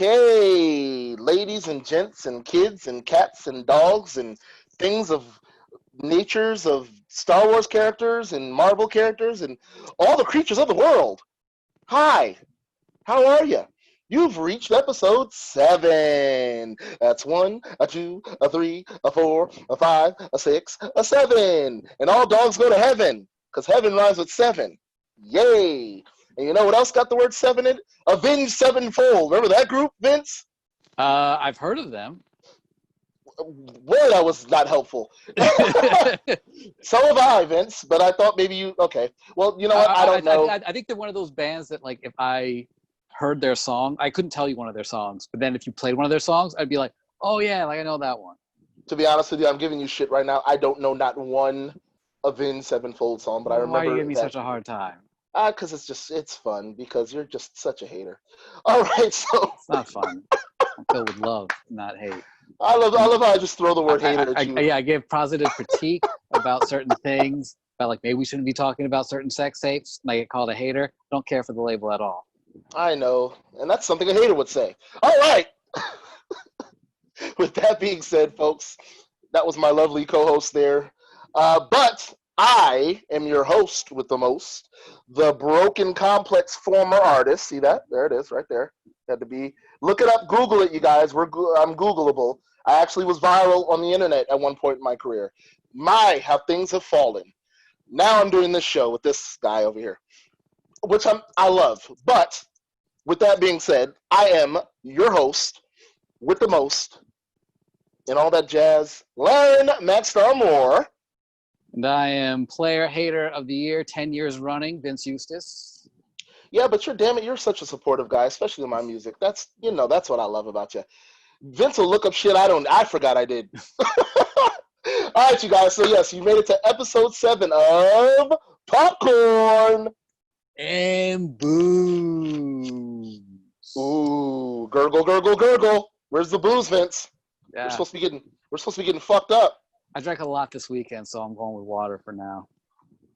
Okay, ladies and gents and kids and cats and dogs and things of natures of Star Wars characters and Marvel characters and all the creatures of the world. Hi, how are you? You've reached episode 7. That's 1, a 2, a 3, a 4, a 5, a 6, a 7. And all dogs go to heaven, because heaven rhymes with 7. Yay! And you know what else got the word 7 in it? Avenged Sevenfold. Remember that group, Vince? I've heard of them. Well, that was not helpful. So have I, Vince, but I thought maybe you, okay. Well, you know what? I don't know. I think they're one of those bands that, like, if I heard their song, I couldn't tell you one of their songs, but then if you played one of their songs, I'd be like, oh yeah, like I know that one. To be honest with you, I'm giving you shit right now. I don't know not one Avenged Sevenfold song, but I remember. Why are you giving me such a hard time? Because it's fun, because you're just such a hater. All right, so. It's not fun. I'm filled with love, not hate. I love how I just throw the word hater at you. Yeah, I give positive critique about certain things, about like maybe we shouldn't be talking about certain sex tapes, and I get called a hater. Don't care for the label at all. I know, and that's something a hater would say. All right. With that being said, folks, that was my lovely co-host there. But I am your host with the most, the broken complex former artist. See that? There it is, right there. Had to be. Look it up. Google it, you guys. I'm Googleable. I actually was viral on the internet at one point in my career. How things have fallen. Now I'm doing this show with this guy over here, which I love. But with that being said, I am your host with the most and all that jazz, Laren Moore. And I am player hater of the year, 10 years running, Vince Eustace. Yeah, but you're such a supportive guy, especially in my music. That's what I love about you. Vince will look up shit I forgot I did. All right, you guys. So yes, you made it to episode 7 of Popcorn and Booze. Ooh, gurgle, gurgle, gurgle. Where's the booze, Vince? Yeah. We're supposed to be getting fucked up. I drank a lot this weekend, so I'm going with water for now.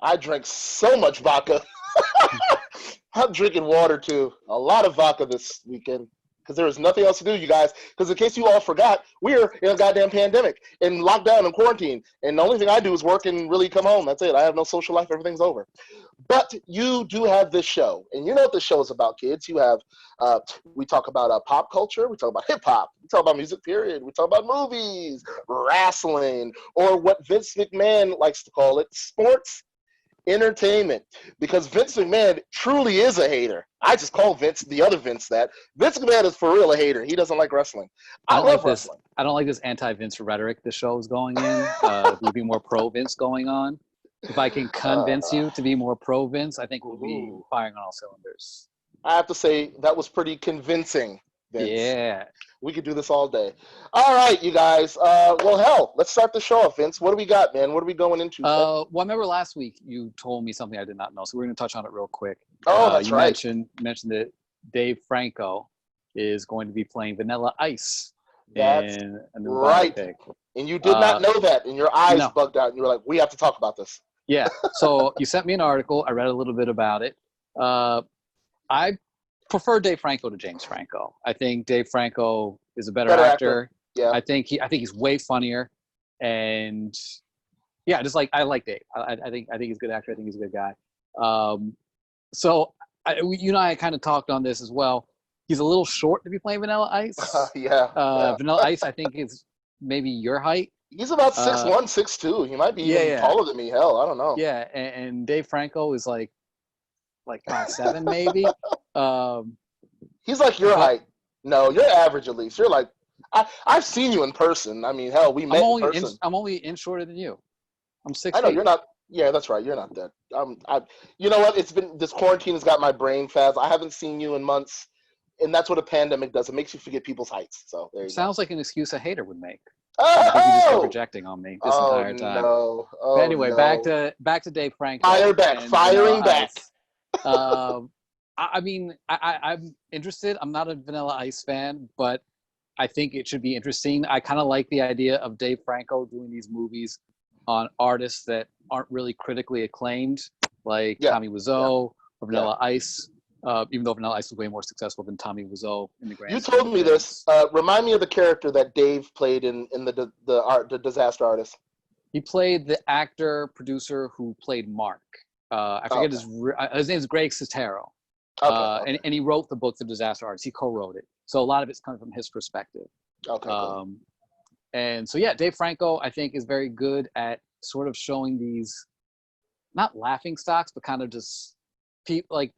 I drank so much vodka. I'm drinking water too. A lot of vodka this weekend because there was nothing else to do, you guys. Because in case you all forgot, we're in a goddamn pandemic and lockdown and quarantine. And the only thing I do is work and really come home. That's it. I have no social life. Everything's over. But you do have this show. And you know what this show is about, kids. You have, we talk about pop culture. We talk about hip hop. We talk about music, period. We talk about movies, wrestling, or what Vince McMahon likes to call it, sports entertainment, because Vince McMahon truly is a hater. I just call Vince, the other Vince, that. Vince McMahon is for real a hater. He doesn't like wrestling. I love wrestling. I don't like this anti-Vince rhetoric the show is going in. We'd be more pro-Vince going on. If I can convince you to be more pro-Vince, I think we'll be firing on all cylinders. I have to say, that was pretty convincing, Vince. Yeah. We could do this all day. All right, you guys. Well, hell, let's start the show off, Vince. What do we got, man? What are we going into? Well, I remember last week you told me something I did not know, so we're going to touch on it real quick. Oh, that's right. You mentioned that Dave Franco is going to be playing Vanilla Ice That's in a new right. biopic. And you did not know that, and your eyes bugged out, and you were like, we have to talk about this. Yeah. So you sent me an article. I read a little bit about it. I prefer Dave Franco to James Franco. I think Dave Franco is a better actor. Yeah. I think he's way funnier, and yeah, just like I like Dave. I think he's a good actor. I think he's a good guy. So you and I kind of talked on this as well. He's a little short to be playing Vanilla Ice. Yeah. Vanilla Ice, I think, is maybe your height. He's about 6'1", 6'2". He might be even taller than me. Hell, I don't know. Yeah, and Dave Franco is like 5'7" maybe. He's like your height. No, you're average at least. You're like, I've seen you in person. I mean, hell, we met in person. I'm only an inch shorter than you. I'm 6'8". I know you're not. Yeah, that's right. You're not that. You know what? This quarantine has got my brain fast. I haven't seen you in months, and that's what a pandemic does. It makes you forget people's heights. So there you go. Sounds like an excuse a hater would make. Oh! I think he's just projecting on me this entire time. No. But anyway, back to Dave Franco. Firing back. I mean, I'm interested. I'm not a Vanilla Ice fan, but I think it should be interesting. I kind of like the idea of Dave Franco doing these movies on artists that aren't really critically acclaimed, like Tommy Wiseau or Vanilla Ice. even though Vanilla Ice was way more successful than Tommy Wiseau in the grand You scheme told of me this. things. Remind me of the character that Dave played in the Disaster Artist. He played the actor producer who played Mark. I forget his name is Greg Sestero. And he wrote the book The Disaster Artist. He co-wrote it, so a lot of it's coming from his perspective. Okay, cool. And so yeah, Dave Franco I think is very good at sort of showing these not laughing stocks, but kind of just people like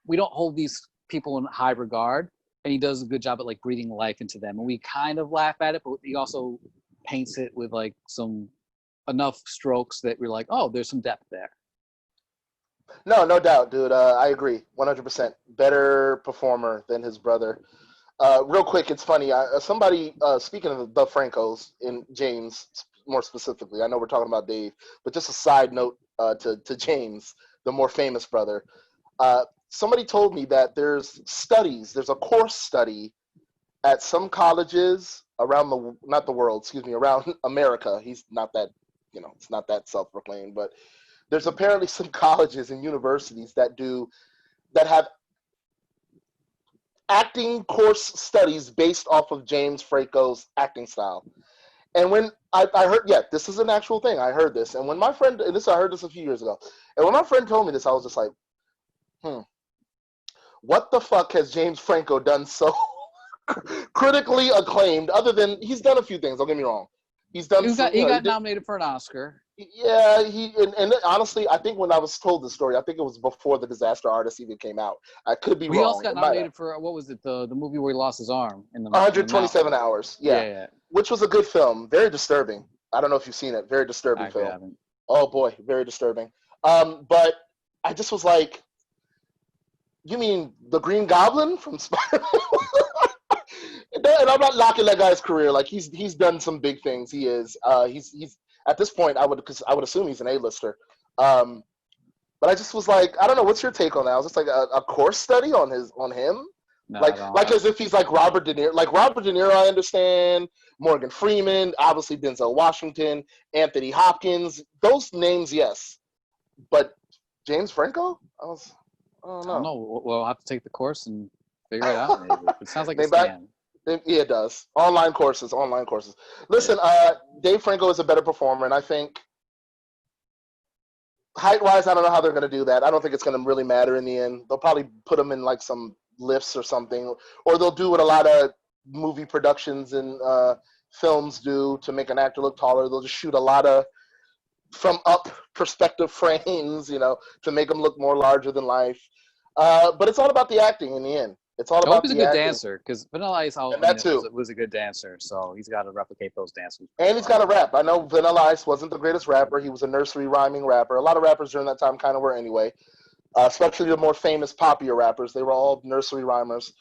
we don't hold these people in high regard, and he does a good job at like breathing life into them, and we kind of laugh at it, but he also paints it with like some enough strokes that we're like, oh, there's some depth there. No doubt, dude. I agree, 100%. Better performer than his brother. Real quick, it's funny. Somebody speaking of the Francos in James more specifically. I know we're talking about Dave, but just a side note to James, the more famous brother. Somebody told me that there's a course study at some colleges around around America. He's not that, it's not that self-proclaimed, but there's apparently some colleges and universities that have acting course studies based off of James Franco's acting style. And when I heard, this is an actual thing. I heard this. And when my friend, I heard this a few years ago. And when my friend told me this, I was just like, what the fuck has James Franco done so critically acclaimed, other than he's done a few things, don't get me wrong. He got nominated for an Oscar. Yeah, and honestly, I think when I was told the story, I think it was before The Disaster Artist even came out. I could be wrong. He also got nominated for, what was it, the movie where he lost his arm? 127 Hours, yeah. Which was a good film. Very disturbing. I don't know if you've seen it. Very disturbing film. Haven't. Oh, boy, very disturbing. But I just was like, you mean the Green Goblin from Spider-Man? And I'm not knocking that guy's career. Like, he's done some big things. He is. He's at this point, I would assume he's an A-lister. But I just was like, I don't know. What's your take on that? I was just like a course study on him. No, like as if he's like Robert De Niro. Like Robert De Niro, I understand. Morgan Freeman, obviously Denzel Washington, Anthony Hopkins. Those names, yes. But James Franco? I don't know. No, we'll have to take the course and figure it out. Maybe. It sounds like a scam. Yeah, it does. Online courses. Listen, Dave Franco is a better performer, and I think height-wise, I don't know how they're going to do that. I don't think it's going to really matter in the end. They'll probably put him in like some lifts or something, or they'll do what a lot of movie productions and films do to make an actor look taller. They'll just shoot a lot of from up perspective frames, to make him look more larger than life. But it's all about the acting in the end. It's all about. I hope he's a good dancer, because Vanilla Ice was a good dancer, so he's got to replicate those dances. And he's got to rap. I know Vanilla Ice wasn't the greatest rapper. He was a nursery rhyming rapper. A lot of rappers during that time kind of were anyway, especially the more famous, poppier rappers. They were all nursery rhymers.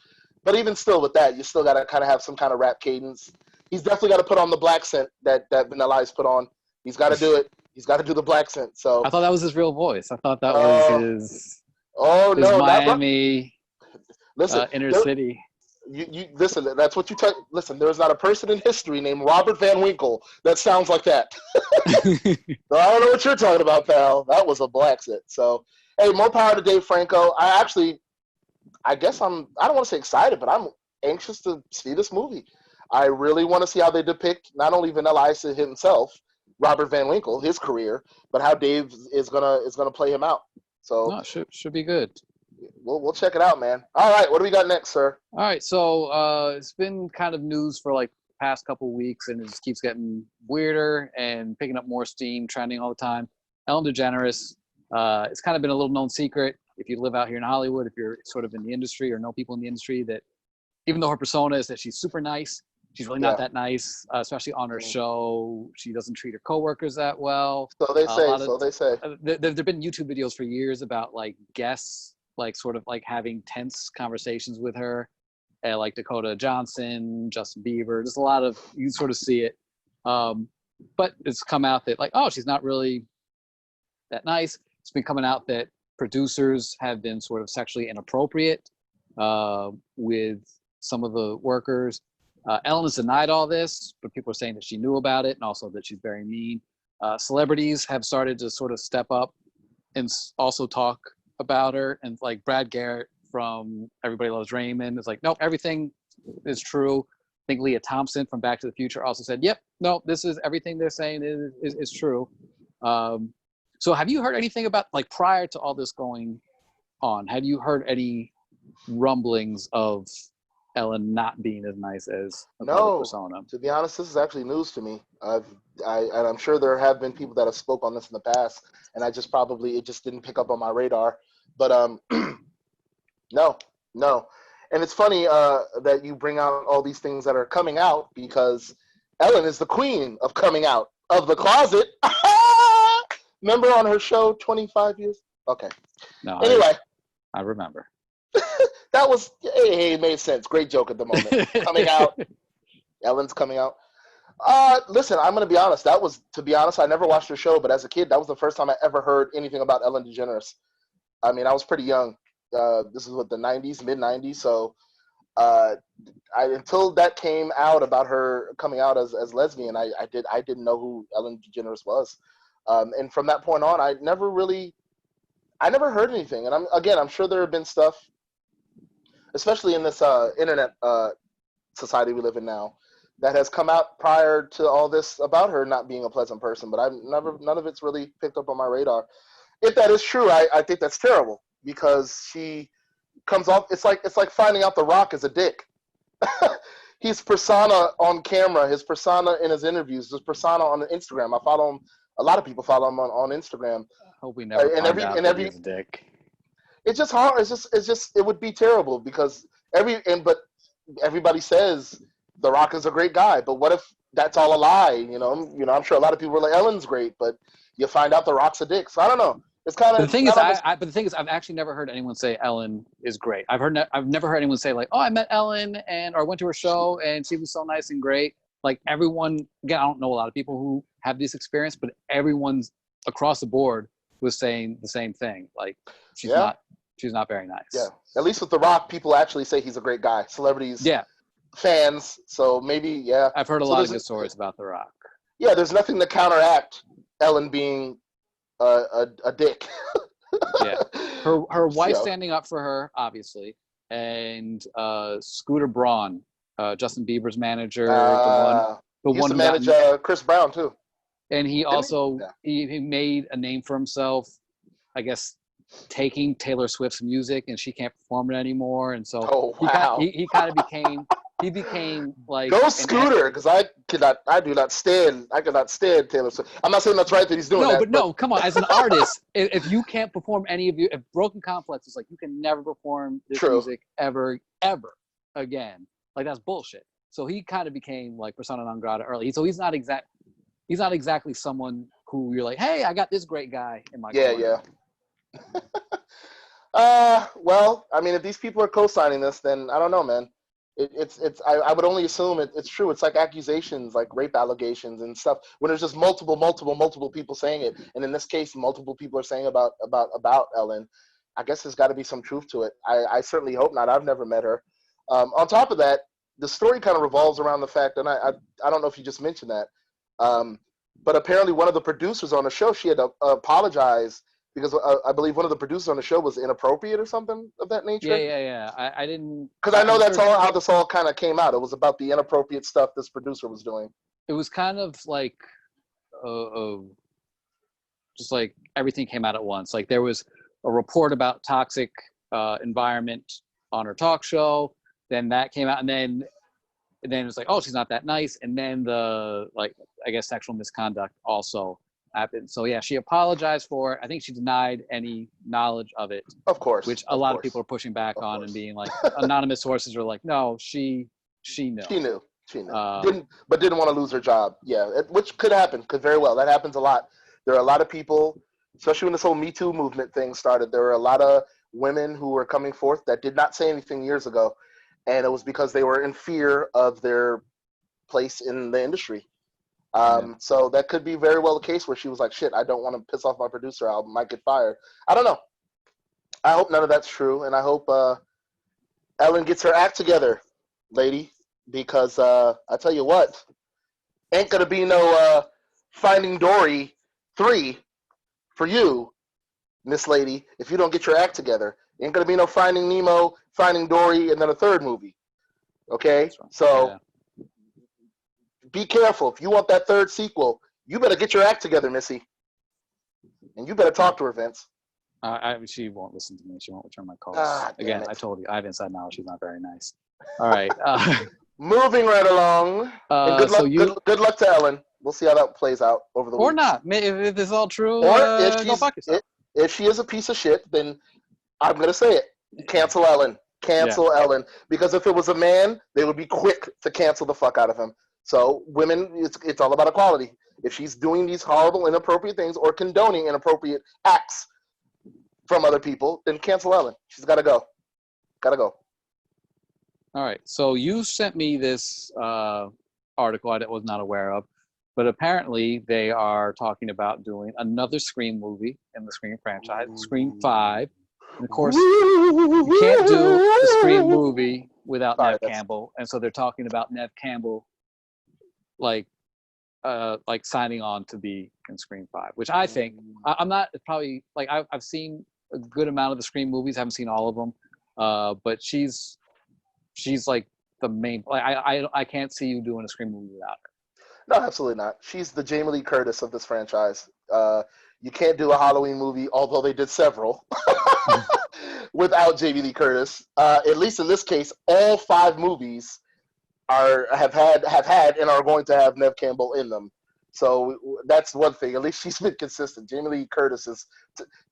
But even still with that, you still got to kind of have some kind of rap cadence. He's definitely got to put on the black scent that Vanilla Ice put on. He's got to do it. He's got to do the black scent. So I thought that was his real voice. I thought that was his Miami... inner city. You listen. That's what you tell. Listen, there's not a person in history named Robert Van Winkle that sounds like that. So I don't know what you're talking about, pal. That was a black set. So hey, more power to Dave Franco. I guess I don't want to say excited, but I'm anxious to see this movie. I really want to see how they depict not only Vanilla Ice himself, Robert Van Winkle, his career, but how Dave is gonna play him out. So no, should be good. We'll check it out, man. All right, what do we got next, sir? All right, so it's been kind of news for like the past couple of weeks, and it just keeps getting weirder and picking up more steam, trending all the time. Ellen DeGeneres, it's kind of been a little known secret if you live out here in Hollywood, if you're sort of in the industry or know people in the industry, that even though her persona is that she's super nice, she's really not that nice, especially on her show. She doesn't treat her coworkers that well. So they say. There have been YouTube videos for years about like guests, like sort of like having tense conversations with her, like Dakota Johnson, Justin Bieber. There's a lot of, you sort of see it. But it's come out that like, oh, she's not really that nice. It's been coming out that producers have been sort of sexually inappropriate with some of the workers. Ellen has denied all this, but people are saying that she knew about it and also that she's very mean. Celebrities have started to sort of step up and also talk about her, and like Brad Garrett from Everybody Loves Raymond. It's like, nope, everything is true. I think Leah Thompson from Back to the Future also said, yep, no, this is everything they're saying is true. So have you heard anything about, like, prior to all this going on, have you heard any rumblings of Ellen not being as nice as a public persona? To be honest, this is actually news to me. And I'm sure there have been people that have spoke on this in the past, and it just didn't pick up on my radar. But no. And it's funny that you bring out all these things that are coming out, because Ellen is the queen of coming out of the closet. Remember on her show 25 years? Okay. No. Anyway. I remember. That was, hey, it made sense. Great joke at the moment. Coming out. Ellen's coming out. Listen, I'm going to be honest. To be honest, I never watched her show, but as a kid, that was the first time I ever heard anything about Ellen DeGeneres. I mean, I was pretty young. This is what, the 90s, mid-90s. So until that came out about her coming out as lesbian, I didn't know who Ellen DeGeneres was. And from that point on, I never heard anything. And I'm sure there have been stuff, especially in this internet society we live in now, that has come out prior to all this about her not being a pleasant person. But none of it's really picked up on my radar. If that is true, I think that's terrible, because she comes off. It's like finding out The Rock is a dick. His persona on camera, his persona in his interviews, his persona on Instagram. I follow him. A lot of people follow him on Instagram. I hope we never find out that he's a dick. It's just hard. It's just it would be terrible, because but everybody says The Rock is a great guy. But what if that's all a lie? You know, I'm sure a lot of people are like, Ellen's great, but you find out The Rock's a dick. So I don't know. It's kind of. The thing is, I've actually never heard anyone say Ellen is great. I've never heard anyone say, like, oh, I met Ellen or went to her show and she was so nice and great. Like, everyone, again, I don't know a lot of people who have this experience, but everyone's across the board was saying the same thing. Like, she's not very nice. Yeah. At least with The Rock, people actually say he's a great guy. Celebrities, fans. So maybe, yeah. I've heard a lot of good stories about The Rock. Yeah, there's nothing to counteract Ellen being a dick. Yeah. Her wife standing up for her, obviously, and Scooter Braun, Justin Bieber's manager, the one to manage Chris Brown too. And he also he made a name for himself, I guess, taking Taylor Swift's music, and she can't perform it anymore. And so he kind of became like, go Scooter, because I could not stand Taylor Swift. I'm not saying that's right that he's doing that. No, come on. As an artist, if you can't perform if Broken Complex is like, you can never perform this music ever again, like, that's bullshit. So he kind of became like persona non grata early. So he's not exactly someone who you're like, hey, I got this great guy in my corner. Well, I mean, if these people are co-signing this, then I don't know, man. I would only assume it's true. It's like accusations, like rape allegations and stuff, when there's just multiple people saying it. And in this case, multiple people are saying about Ellen. I guess there's got to be some truth to it. I certainly hope not. I've never met her. On top of that, the story kind of revolves around the fact, and I don't know if you just mentioned that, but apparently one of the producers on the show, she had to apologize because I believe one of the producers on the show was inappropriate or something of that nature. Yeah. I didn't. Because I know that's how this all kind of came out. It was about the inappropriate stuff this producer was doing. It was kind of like, just like everything came out at once. Like, there was a report about toxic environment on her talk show. Then that came out, and then it was like, oh, she's not that nice. And then the, like, I guess, sexual misconduct also happened. So yeah, she apologized for it. I think she denied any knowledge of it. Of course. Which a lot of people are pushing back on and being like, anonymous sources are like, no, she knew. She knew. Didn't want to lose her job. Yeah, which could happen. Could very well. That happens a lot. There are a lot of people, especially when this whole Me Too movement thing started, there were a lot of women who were coming forth that did not say anything years ago. And it was because they were in fear of their place in the industry. So that could be very well the case where she was like, shit, I don't want to piss off my producer. I might get fired. I don't know. I hope none of that's true. And I hope Ellen gets her act together, lady, because I tell you what, ain't going to be no Finding Dory 3 for you, Miss Lady, if you don't get your act together. Ain't gonna be no Finding Nemo, Finding Dory, and then a third movie. Okay, Right. so be careful. If you want that third sequel, you better get your act together, Missy, and you better talk to her, Vince. She won't listen to me. She won't return my calls. Ah, Again, damn it. I told you, I have inside knowledge. She's not very nice. All right. Moving right along. And good luck. So good luck to Ellen. We'll see how that plays out over the week. Or not. If this is all true, Or go fuck yourself. if she is a piece of shit, then I'm gonna say it. Cancel Ellen. Cancel Ellen. Because if it was a man, they would be quick to cancel the fuck out of him. So women, it's all about equality. If she's doing these horrible, inappropriate things or condoning inappropriate acts from other people, then cancel Ellen. She's got to go. Got to go. All right. So you sent me this article I was not aware of, but apparently they are talking about doing another Scream movie in the Scream franchise, Scream 5. And of course, you can't do the Scream movie without Neve Campbell, and so they're talking about Neve Campbell, like signing on to be in Scream 5, which I think I'm not probably like I've seen a good amount of the Scream movies, haven't seen all of them, but she's like the main. Like I can't see you doing a Scream movie without her. No, absolutely not. She's the Jamie Lee Curtis of this franchise. You can't do a Halloween movie, although they did several, without Jamie Lee Curtis. At least in this case, all 5 movies have had and are going to have Neve Campbell in them. So that's one thing. At least she's been consistent. Jamie Lee Curtis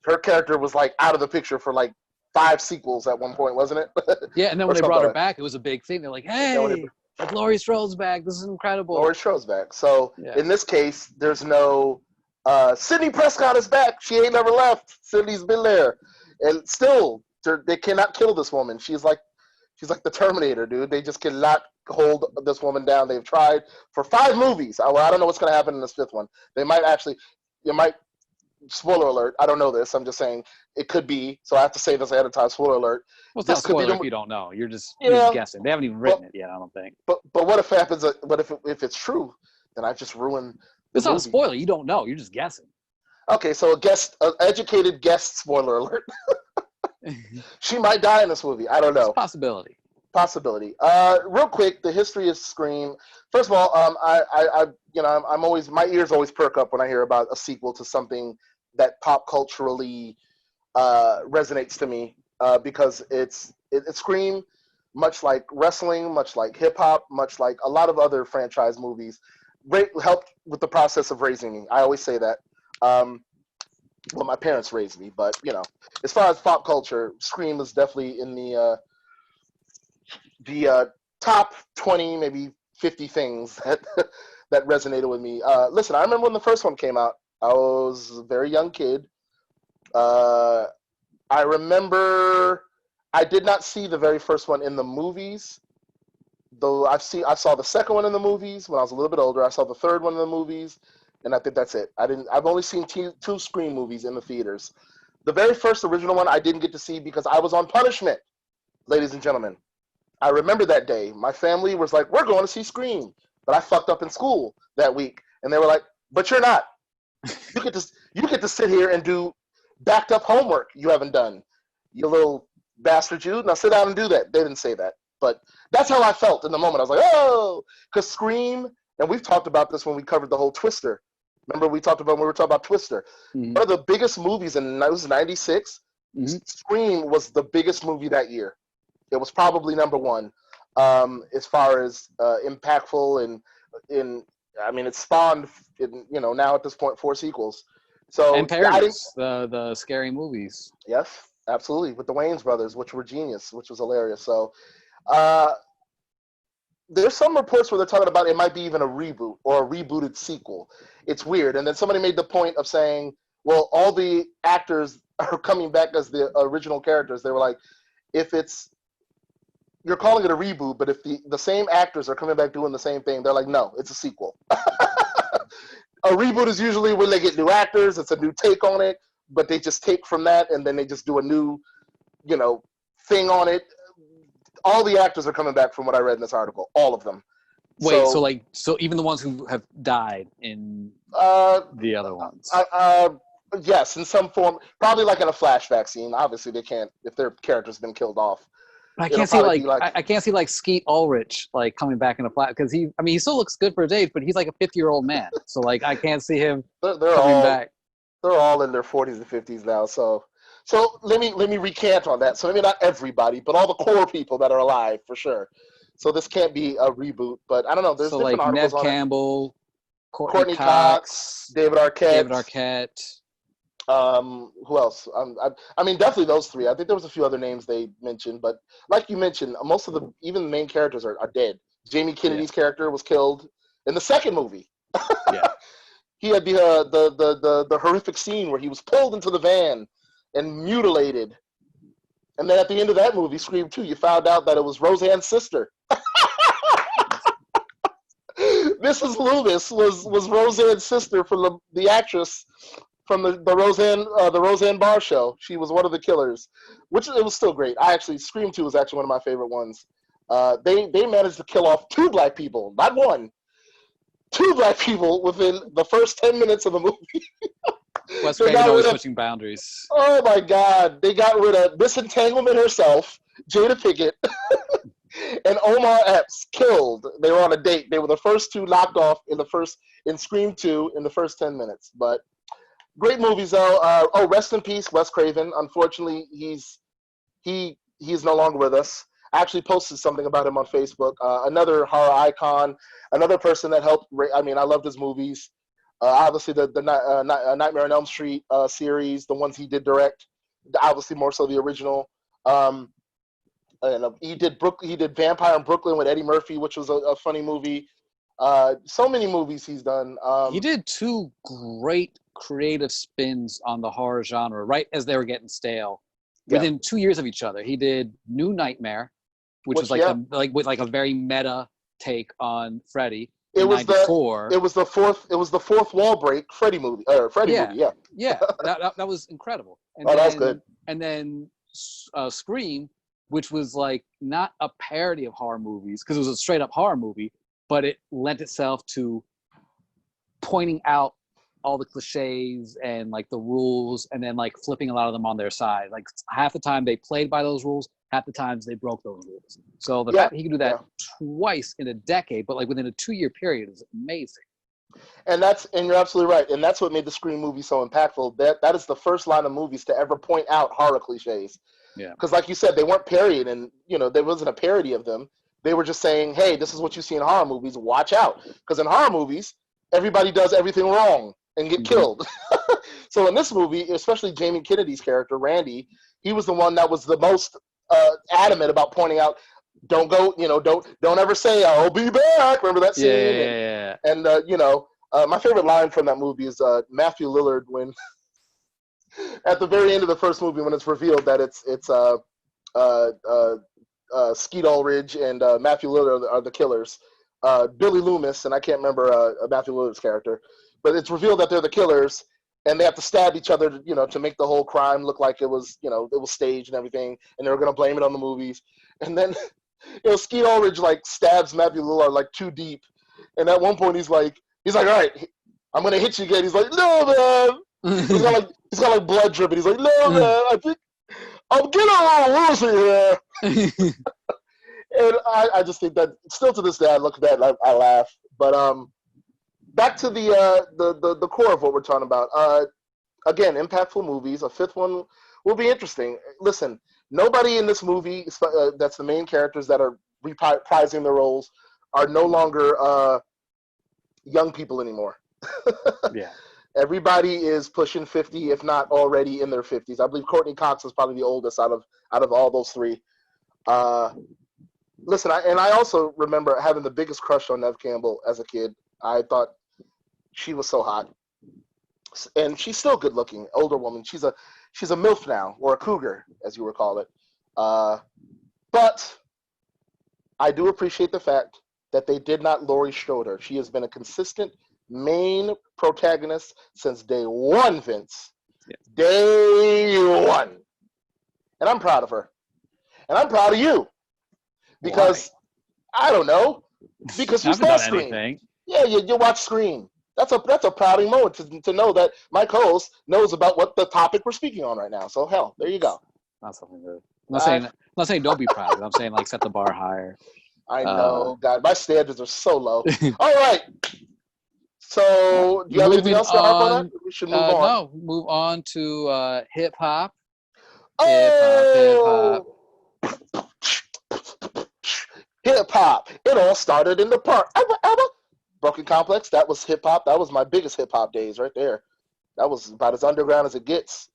her character was like out of the picture for like 5 sequels at one point, wasn't it? Yeah, and then when they brought her back, it was a big thing. They're like, "Hey, Laurie Strode's back. This is incredible." Laurie Strode's back. So in this case, there's no Sidney Prescott is back. She ain't never left. Sidney's been there, and still they cannot kill this woman. She's like the Terminator, dude. They just cannot hold this woman down. They've tried for 5 movies. I don't know what's going to happen in this 5th one. Spoiler alert, I don't know this. I'm just saying it could be. So I have to say this ahead of time. Spoiler alert. Well, it's not a spoiler if you don't know. You're just guessing. They haven't even written it yet, I don't think. But what if happens? What if it's true? Then I just ruined. It's not a spoiler. You don't know. You're just guessing. Okay, so an educated guest. Spoiler alert. She might die in this movie. I don't know. It's a possibility. Real quick, the history of Scream. First of all, I'm always, my ears always perk up when I hear about a sequel to something that pop culturally resonates to me, because it's Scream, much like wrestling, much like hip hop, much like a lot of other franchise movies, helped with the process of raising me. I always say that. Well, my parents raised me, but as far as pop culture, Scream is definitely in the top 20, maybe 50 things that resonated with me. Listen, I remember when the first one came out. I was a very young kid. I remember I did not see the very first one in the movies, though I saw the second one in the movies when I was a little bit older. I saw the third one in the movies, and I think that's it. I've only seen 2 Scream movies in the theaters. The very first original one I didn't get to see because I was on punishment, ladies and gentlemen. I remember that day. My family was like, "We're going to see Scream," but I fucked up in school that week, and they were like, "But you're not. You get to sit here and do backed up homework you haven't done, you little bastard, you. Now sit down and do that." They didn't say that, but that's how I felt in the moment. I was like, "Oh," because Scream, and we've talked about this when we covered the whole Twister. Remember we were talking about Twister. Mm-hmm. One of the biggest movies it was 96. Mm-hmm. Scream was the biggest movie that year. It was probably number 1 as far as impactful and it spawned now at this point 4 sequels. So and parodies, the scary movies. Yes, absolutely, with the Wayans brothers, which were genius, which was hilarious. So there's some reports where they're talking about it might be even a reboot or a rebooted sequel. It's weird. And then somebody made the point of saying, well, all the actors are coming back as the original characters. They were like, you're calling it a reboot, but if the same actors are coming back doing the same thing, they're like, no, it's a sequel. A reboot is usually when they get new actors, it's a new take on it, but they just take from that and then they just do a new, thing on it. All the actors are coming back from what I read in this article, all of them. Wait, so even the ones who have died in the other ones? Yes, in some form, probably like in a flashback scene. Obviously, they can't if their character's been killed off. I It'll can't see probably like be like I can't see like Skeet Ulrich like coming back in a flat because he still looks good for his age, but he's like a 50-year-old man. So like I can't see him they're coming all back. they're all in their 40s and 50s now. So let me recant on that. So maybe not everybody, but all the core people that are alive for sure. So this can't be a reboot, but I don't know. There's So different like articles Neve on it. Campbell, Courtney Courtney Cox, David Arquette. David Arquette. Who else? I mean, definitely those three. I think there was a few other names they mentioned, but like you mentioned, most of even the main characters are dead. Jamie Kennedy's character was killed in the second movie. Yeah. He had the horrific scene where he was pulled into the van and mutilated. And then at the end of that movie, Scream 2, you found out that it was Roseanne's sister. Mrs. Loomis was Roseanne's sister from the actress from the Roseanne Barr show. She was one of the killers, which it was still great. Scream 2 was actually one of my favorite ones. They managed to kill off 2 black people, not 1. 2 black people within the first 10 minutes of the movie. Wes Craven always pushing boundaries. Oh my God. They got rid of Disentanglement herself, Jada Pinkett, and Omar Epps killed. They were on a date. They were the first 2 knocked off in Scream 2 in the first 10 minutes. But great movies though. Rest in peace, Wes Craven. Unfortunately, he's no longer with us. I actually posted something about him on Facebook. Another horror icon, another person that helped. I mean, I loved his movies. Obviously, the Nightmare on Elm Street series, the ones he did direct, obviously more so the original. And he did Vampire in Brooklyn with Eddie Murphy, which was a funny movie. So many movies he's done. He did 2 great creative spins on the horror genre right as they were getting stale. Within 2 years of each other, he did New Nightmare, which was with a very meta take on Freddy. It was '94. It was the fourth wall break Freddy movie. Movie. Yeah. That was incredible. And that was good. And then Scream, which was like not a parody of horror movies because it was a straight up horror movie, but it lent itself to pointing out all the cliches and like the rules and then like flipping a lot of them on their side. Like half the time they played by those rules, half the times they broke those rules. So the fact he could do that twice in a decade, but like within a 2-year period is amazing. And you're absolutely right. And that's what made the Scream movie so impactful. That is the first line of movies to ever point out horror cliches. Yeah. Because like you said, they weren't parodying, and there wasn't a parody of them. They were just saying, hey, this is what you see in horror movies. Watch out. Because in horror movies, everybody does everything wrong and get killed. So in this movie, especially Jamie Kennedy's character, Randy, he was the one that was the most adamant about pointing out, don't ever say, I'll be back. Remember that scene? Yeah. And my favorite line from that movie is Matthew Lillard when at the very end of the first movie when it's revealed that it's Skeet Ulrich and Matthew Lillard are the killers. Billy Loomis, and I can't remember Matthew Lillard's character, but it's revealed that they're the killers, and they have to stab each other, to make the whole crime look like it was staged and everything, and they were gonna blame it on the movies. And then, Skeet Ulrich like stabs Matthew Lillard like too deep, and at one point he's like, all right, I'm gonna hit you again. He's like, no man. he's got like blood dripping. He's like, no man, I think I'm getting a little woozy here. And I just think that still to this day I look at that and I laugh. But back to the core of what we're talking about. Again, impactful movies. A 5th one will be interesting. Listen, nobody in this movie that's the main characters that are reprising their roles are no longer young people anymore. Yeah. Everybody is pushing 50, if not already in their 50s. I believe Courtney Cox is probably the oldest out of all those 3. Listen, I also remember having the biggest crush on Neve Campbell as a kid. I thought she was so hot, and she's still good looking, older woman. She's a MILF now, or a cougar, as you would call it. But I do appreciate the fact that they did not Laurie Strode her. She has been a consistent main protagonist since day one, Vince. Yeah. Day one. And I'm proud of her. And I'm proud of you. Because, I don't know, because you saw Scream. Yeah, you watch Scream. That's a prouding moment to know that my co-host knows about what the topic we're speaking on right now. So hell, there you go. Not something good. I'm not saying don't be proud. I'm saying like set the bar higher. I know, God, my standards are so low. All right. So, do you have anything else to harp on that? We should move on. No, move on to hip hop. Oh! Hip hop. It all started in the park. Broken Complex. That was hip hop. That was my biggest hip hop days right there. That was about as underground as it gets.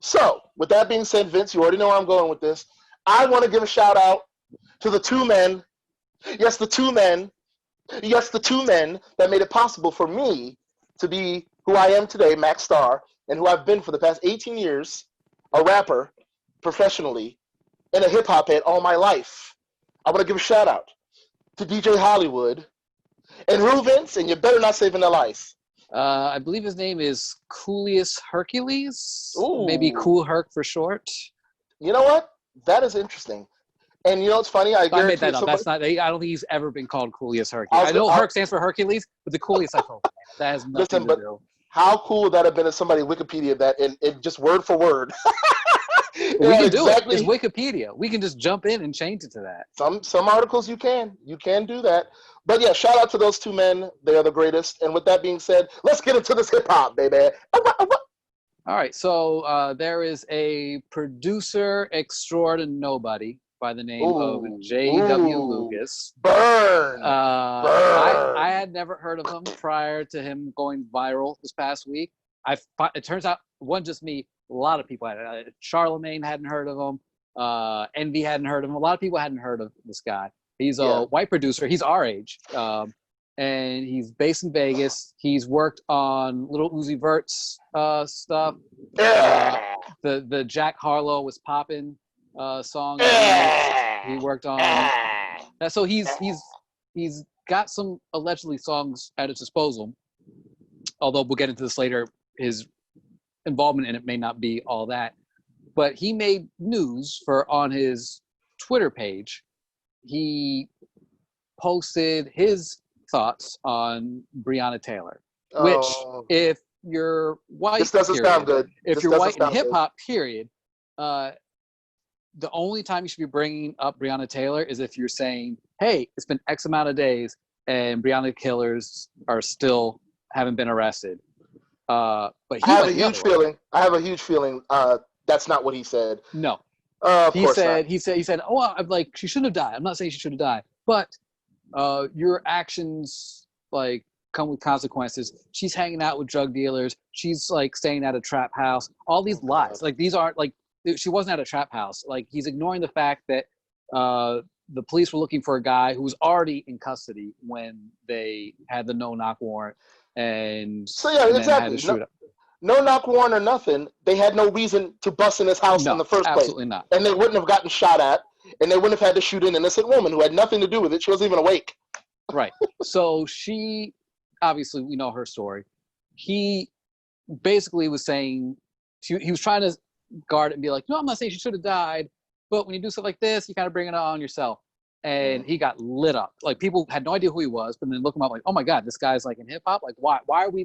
So, with that being said, Vince, you already know where I'm going with this. I want to give a shout out to the two men. Yes, the two men. Yes, the two men that made it possible for me to be who I am today, Max Star, and who I've been for the past 18 years, a rapper professionally, and a hip hop head all my life. I want to give a shout out to DJ Hollywood and Vince, and you better not say Vanilla Ice. I believe his name is Cooliest Hercules. Ooh. Maybe Cool Herc for short. You know what? That is interesting. And you know what's funny? I made that up. That's not. I don't think he's ever been called Cooliest Hercules. I know Herc stands for Hercules, but the Cooliest I told that has nothing to do. How cool would that have been if somebody Wikipedia that in just word for word? We can do it. It's Wikipedia. We can just jump in and change it to that. Some articles you can do that. But yeah, shout out to those two men. They are the greatest. And with that being said, let's get into this hip hop, baby. All right. So there is a producer extraordinary nobody by the name of J.W. Lucas. Burn. I had never heard of him prior to him going viral this past week. It turns out it wasn't just me. A lot of people had. Charlemagne hadn't heard of him. Envy hadn't heard of him. A lot of people hadn't heard of this guy. He's a white producer. He's our age, and he's based in Vegas. He's worked on Lil Uzi Vert's stuff. The Jack Harlow was poppin' song he worked on. So he's got some allegedly songs at his disposal. Although we'll get into this later, his involvement in it may not be all that. But he made news on his Twitter page. He posted his thoughts on Breonna Taylor, which if you're white, this doesn't sound good. If you're white in hip hop, period, the only time you should be bringing up Breonna Taylor is if you're saying, hey, it's been X amount of days and Breonna killers are still haven't been arrested. But I have a huge feeling that's not what he said. No. He said, oh, I'm like, she shouldn't have died. I'm not saying she should have died, but your actions like come with consequences. She's hanging out with drug dealers. She's like staying at a trap house. All these lies, like these aren't like, she wasn't at a trap house. Like he's ignoring the fact that the police were looking for a guy who was already in custody when they had the no-knock warrant. And so yeah, exactly. No knock warrant or nothing. They had no reason to bust in his house in the first place. Absolutely not. And they wouldn't have gotten shot at, and they wouldn't have had to shoot an innocent woman who had nothing to do with it. She wasn't even awake. Right. So she, obviously, we know her story. He basically was saying, he was trying to guard it and be like, no, I'm not saying she should have died, but when you do stuff like this, you kind of bring it on yourself. And he got lit up. Like people had no idea who he was, but then look him up like, oh my God, this guy's like in hip hop. Like why aren't we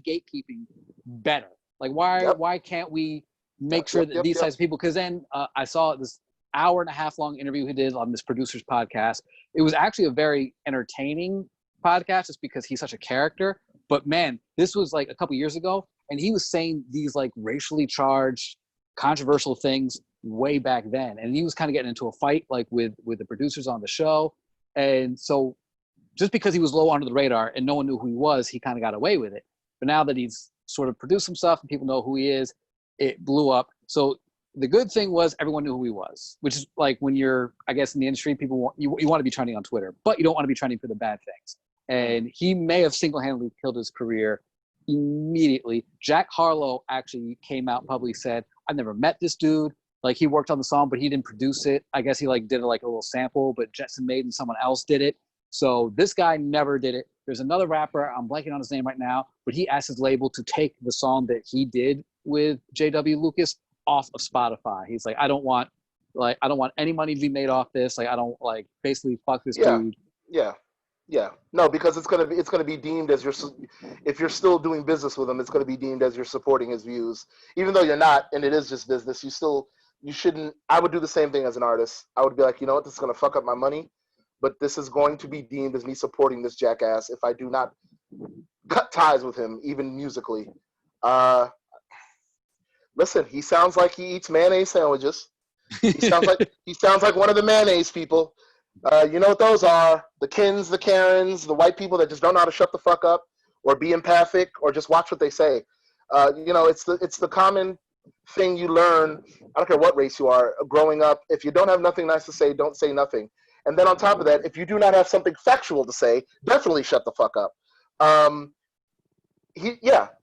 gatekeeping better? Like why can't we make sure that these types of people, because then I saw this hour-and-a-half long interview he did on this producer's podcast. It was actually a very entertaining podcast just because he's such a character. But man, this was like a couple years ago, and he was saying these like racially charged, controversial things way back then, and he was kind of getting into a fight like with the producers on the show. And so just because he was low under the radar and no one knew who he was, he kind of got away with it. But now that he's sort of produced some stuff and people know who he is, it blew up. So the good thing was everyone knew who he was, which is like when you're, I guess, in the industry, people want you want to be trending on Twitter, but you don't want to be trending for the bad things. And he may have single-handedly killed his career immediately. Jack Harlow actually came out and publicly said, I've never met this dude. Like he worked on the song, but he didn't produce it. I guess he like did like a little sample, but Jetson Maid and someone else did it. So this guy never did it. There's another rapper, I'm blanking on his name right now, but he asked his label to take the song that he did with J.W. Lucas off of Spotify. He's like, I don't want any money to be made off this. Like I don't like basically fuck this dude. Yeah. Yeah, no, because it's gonna be deemed as if you're still doing business with him, it's gonna be deemed as you're supporting his views, even though you're not, and it is just business. You shouldn't. I would do the same thing as an artist. I would be like, you know what, this is gonna fuck up my money, but this is going to be deemed as me supporting this jackass if I do not cut ties with him, even musically. Uh, Listen, he sounds like he eats mayonnaise sandwiches. He sounds like one of the mayonnaise people. You know what those are? The Kens, the Karens, the white people that just don't know how to shut the fuck up, or be empathic, or just watch what they say. It's the common thing you learn. I don't care what race you are. Growing up, if you don't have nothing nice to say, don't say nothing. And then on top of that, if you do not have something factual to say, definitely shut the fuck up.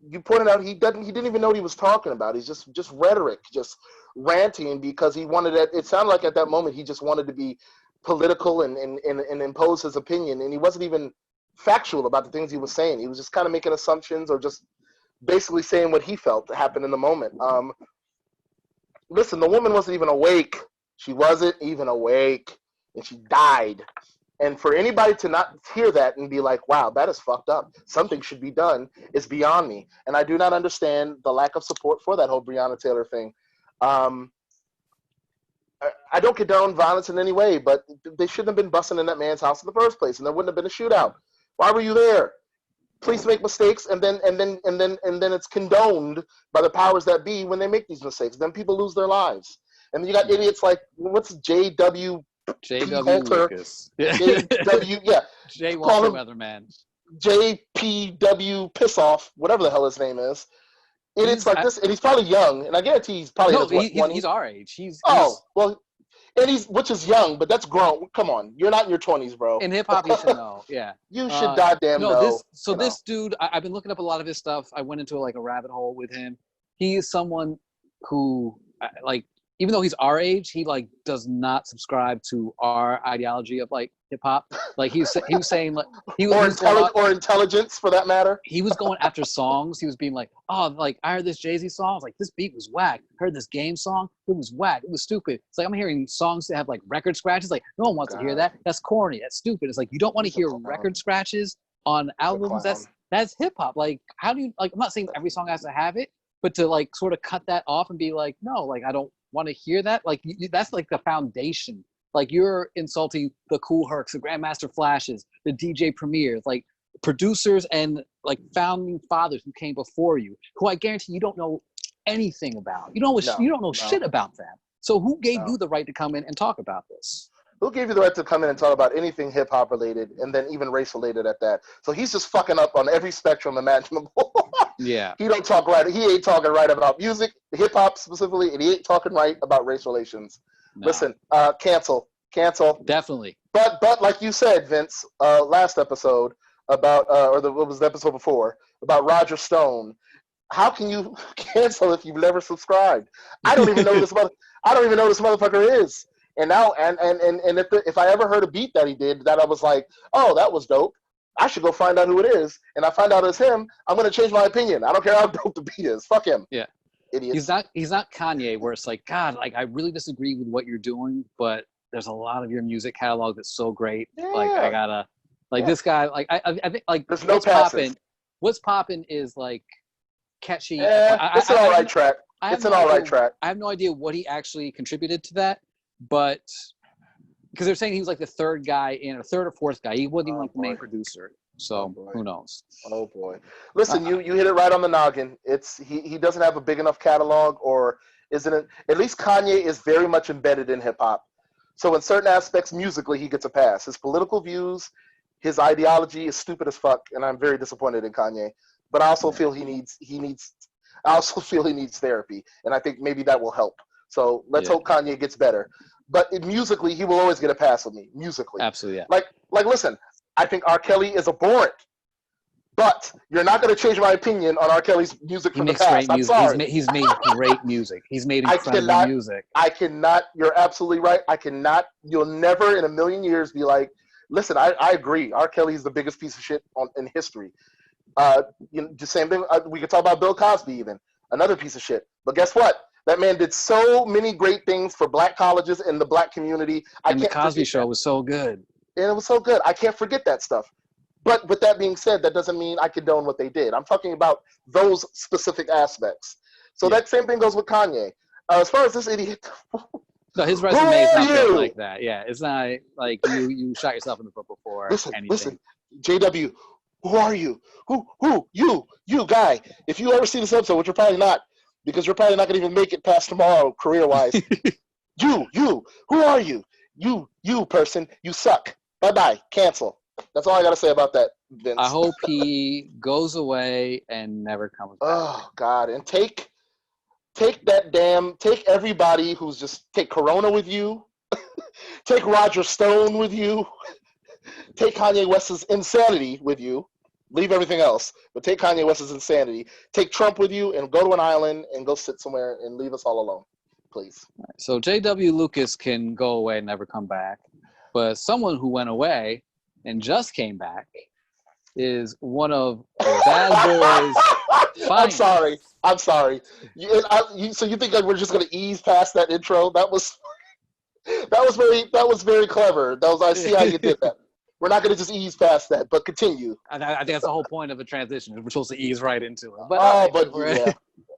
You pointed out he didn't even know what he was talking about. He's just rhetoric, just ranting because he wanted it. It sounded like at that moment he just wanted to be political and impose his opinion, and he wasn't even factual about the things he was saying. He was just kind of making assumptions or just basically saying what he felt happened in the moment. Listen, the woman wasn't even awake. She wasn't even awake, and she died. And for anybody to not hear that and be like, wow, that is fucked up, something should be done, is beyond me. And I do not understand the lack of support for that whole Breonna Taylor thing. I don't condone violence in any way, but they shouldn't have been busting in that man's house in the first place, and there wouldn't have been a shootout. Why were you there? Police make mistakes, and then it's condoned by the powers that be when they make these mistakes. Then people lose their lives. And then you got idiots like, what's J.W. Lucas. J.W. Yeah. J. Walter Weatherman. J.P.W. Piss off, whatever the hell his name is. Idiots like this, and he's probably young, and I guarantee he's probably he's our age. He's which is young, but that's grown. Come on, you're not in your 20s, bro. In hip hop, you should know. Yeah, you should goddamn know. This dude, I've been looking up a lot of his stuff. I went into like a rabbit hole with him. He is someone who, like, even though he's our age, he like does not subscribe to our ideology of like hip hop. Like he was saying like or intelligence for that matter. He was going after songs. He was being like, oh, like I heard this Jay-Z song. I was like, this beat was whack. Heard this Game song. It was whack. It was stupid. It's like I'm hearing songs that have like record scratches. Like no one wants to hear that. That's corny. That's stupid. It's like you don't want to hear record scratches on albums. That's hip hop. Like how do you like? I'm not saying every song has to have it, but to like sort of cut that off and be like, no, like I don't want to hear that. Like that's like the foundation. Like you're insulting the Cool Hercs, the Grandmaster Flashes, the DJ Premiers, like producers and like founding fathers who came before you, who I guarantee you don't know anything about. You don't know shit about them. So who gave you the right to come in and talk about this? Who gave you the right to come in and talk about anything hip hop related, and then even race related at that? So he's just fucking up on every spectrum imaginable. Yeah. He don't talk right. He ain't talking right about music, hip hop specifically, and he ain't talking right about race relations. No. Listen, cancel. Definitely. But like you said, Vince, last episode about what was the episode before about Roger Stone? How can you cancel if you've never subscribed? I don't even know this motherfucker is. And now, and if I ever heard a beat that he did that I was like, oh, that was dope, I should go find out who it is. And I find out it's him, I'm gonna change my opinion. I don't care how dope the beat is. Fuck him. Yeah. Idiot. He's not Kanye, where it's like, God, like I really disagree with what you're doing, but there's a lot of your music catalog that's so great. Yeah. Like I gotta, like this guy, like I think like there's no passes. What's popping is like catchy. It's an all right track. It's an all right track. I have no idea what he actually contributed to that. But because they're saying he was like the third guy in, or third or fourth guy, he wasn't even like the main producer. So who knows? Oh boy! Listen, you hit it right on the noggin. It's he doesn't have a big enough catalog, or isn't it? At least Kanye is very much embedded in hip hop. So in certain aspects, musically, he gets a pass. His political views, his ideology is stupid as fuck, and I'm very disappointed in Kanye. But I also feel he needs therapy, and I think maybe that will help. So let's hope Kanye gets better. But musically, he will always get a pass with me. Musically, absolutely. Yeah. Like, listen, I think R. Kelly is abhorrent, but you're not going to change my opinion on R. Kelly's music from the past. Great music. I'm sorry. He's made great music. He's made incredible music. I cannot. You're absolutely right. I cannot. You'll never in a million years be like, listen. I agree. R. Kelly is the biggest piece of shit in history. The same thing. We could talk about Bill Cosby, even another piece of shit. But guess what? That man did so many great things for black colleges and the black community. And the Cosby Show was so good. And it was so good. I can't forget that stuff. But with that being said, that doesn't mean I condone what they did. I'm talking about those specific aspects. So that same thing goes with Kanye. As far as this idiot, No, his who resume is are not built you? like that. Yeah, it's not like you shot yourself in the foot before anything. Listen, JW, who are you? You guy. If you ever see this episode, which you're probably not, because you're probably not gonna even make it past tomorrow career-wise. you, who are you? You person, you suck. Bye-bye, cancel. That's all I gotta say about that, Vince. I hope he goes away and never comes back. Oh God, and take everybody who's just take Corona with you, take Roger Stone with you, take Kanye West's insanity with you, leave everything else, but take Kanye West's insanity, take Trump with you, and go to an island and go sit somewhere and leave us all alone, please. So J.W. Lucas can go away and never come back, but someone who went away and just came back is one of Bad Boy's finest. I'm sorry. So you think like we're just gonna ease past that intro? That was very clever. I see how you did that. We're not gonna just ease past that, but continue. I think that's the whole point of a transition. We're supposed to ease right into it. But yeah,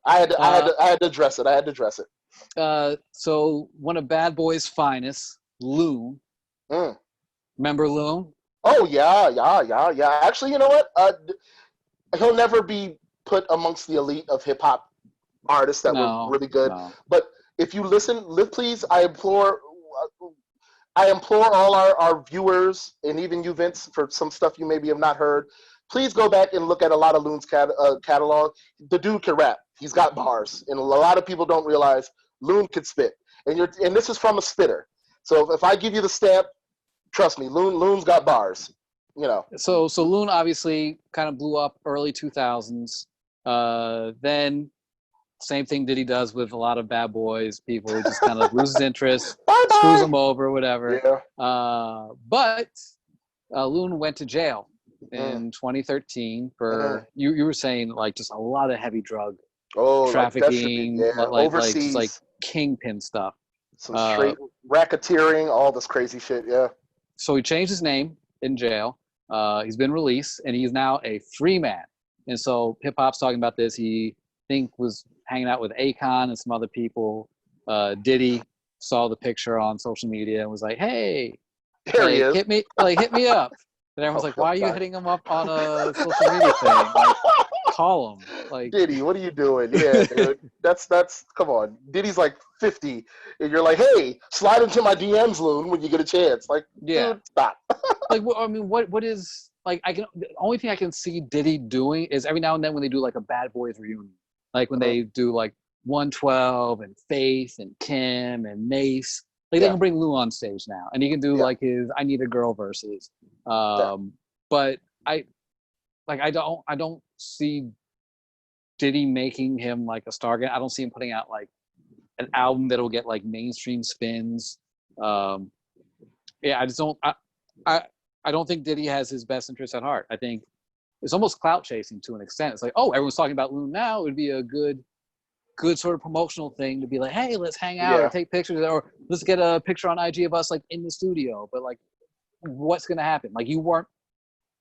I had to address it. So one of Bad Boy's finest, Loon. Remember Loon? Oh yeah. Actually, you know what? He'll never be put amongst the elite of hip hop artists that were really good. No. But if you listen, please, I implore all our viewers and even you, Vince, for some stuff you maybe have not heard. Please go back and look at a lot of Loon's catalog. The dude can rap. He's got bars, and a lot of people don't realize Loon can spit. And this is from a spitter. So if I give you the stamp, trust me, Loon's got bars. You know. So Loon obviously kind of blew up early 2000s. Then same thing Diddy does with a lot of bad boys. People who just kind of loses interest, screws them over, whatever. Yeah. But Loon went to jail in 2013 for you were saying like just a lot of heavy drug trafficking, overseas, just like kingpin stuff. Some straight racketeering, all this crazy shit. Yeah. So he changed his name in jail. He's been released, and he's now a free man. And so hip hop's talking about this. He was hanging out with Akon and some other people. Diddy saw the picture on social media and was like, "Hey, there he is. hit me up." And everyone's like, "Why are you hitting him up on a social media thing? Like, call him." Like, Diddy, what are you doing? Yeah, dude. That's come on. Diddy's like 50, and you're like, "Hey, slide into my DMs, Loon, when you get a chance." Like, dude, stop. Like, I mean, what is like? The only thing I can see Diddy doing is every now and then when they do like a Bad Boys reunion, like when they do like 112 and Faith and Kim and Mace. Like they can bring Lou on stage now, and he can do like his "I Need a Girl" verses. But I don't see Diddy making him like a star again. I don't see him putting out like an album that'll get like mainstream spins. I just don't. I don't think Diddy has his best interest at heart. I think it's almost clout chasing to an extent. It's like, oh, everyone's talking about Loon now. It would be a good sort of promotional thing to be like, hey, let's hang out or take pictures, or let's get a picture on IG of us like in the studio. But like, what's gonna happen? Like, you weren't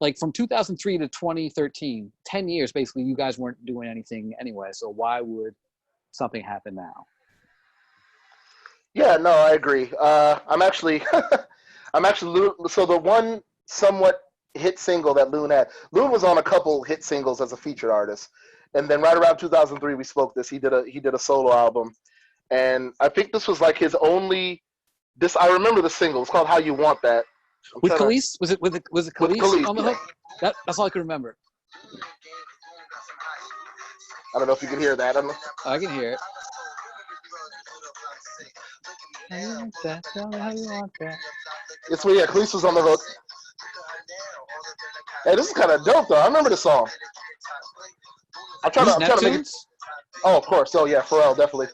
like from 2003 to 2013, 10 years basically. You guys weren't doing anything anyway. So why would something happen now? Yeah, no, I agree. I'm actually so the one somewhat hit single that Loon had. Loon was on a couple hit singles as a featured artist, and then right around 2003 we spoke this. He did a solo album, and I think this was like his only. I remember the single. It's called "How You Want That." With Khalees? Was it Khalees on the hook? That's all I can remember. I don't know if you can hear that. I can hear it. How you want that? Tell me how you want that. It's weird. Khalees was on the hook. Hey, this is kind of dope, though. I remember the song. I'm trying to make it. Oh, of course. Oh, yeah. Pharrell, definitely.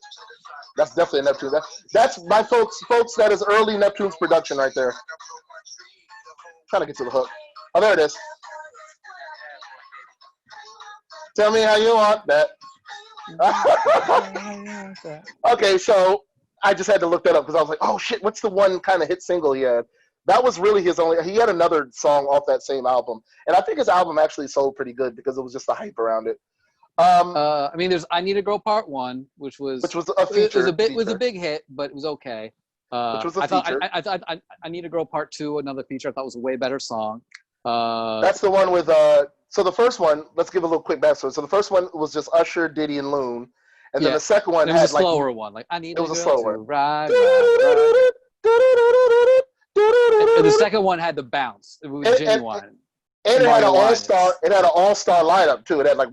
That's definitely a Neptune. That's my folks. That is early Neptune's production right there. Trying to get to the hook. Oh, there it is. Tell me how you want that. Okay, so I just had to look that up because I was like, oh shit, what's the one kind of hit single he had? That was really his only. He had another song off that same album, and I think his album actually sold pretty good because it was just the hype around it. I mean, there's "I Need a Girl" Part 1, which was a feature. It was a big hit, but it was okay. Which was a feature. I thought "I Need a Girl" Part 2, another feature, I thought was a way better song. That's the one with so the first one, let's give a little quick backstory. So the first one was just Usher, Diddy, and Loon, and then the second one it was had a slower one. Like I need. It was a slower. Ride. And the second one had the bounce. It was Genuine. And it had an all-star. It had an all-star lineup too. It had like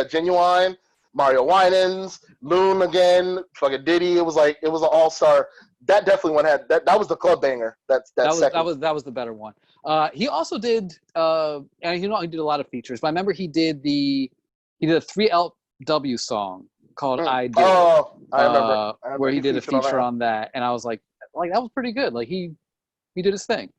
Genuine, Mario Winans, Loon again, fucking Diddy. It was an all-star. That definitely one had that. That was the club banger. That was the better one. He also did, and he did a lot of features. But I remember he did a 3LW song called "I Did." Oh, I remember. Where he did a feature on that, and I was like that was pretty good. Like he did his thing.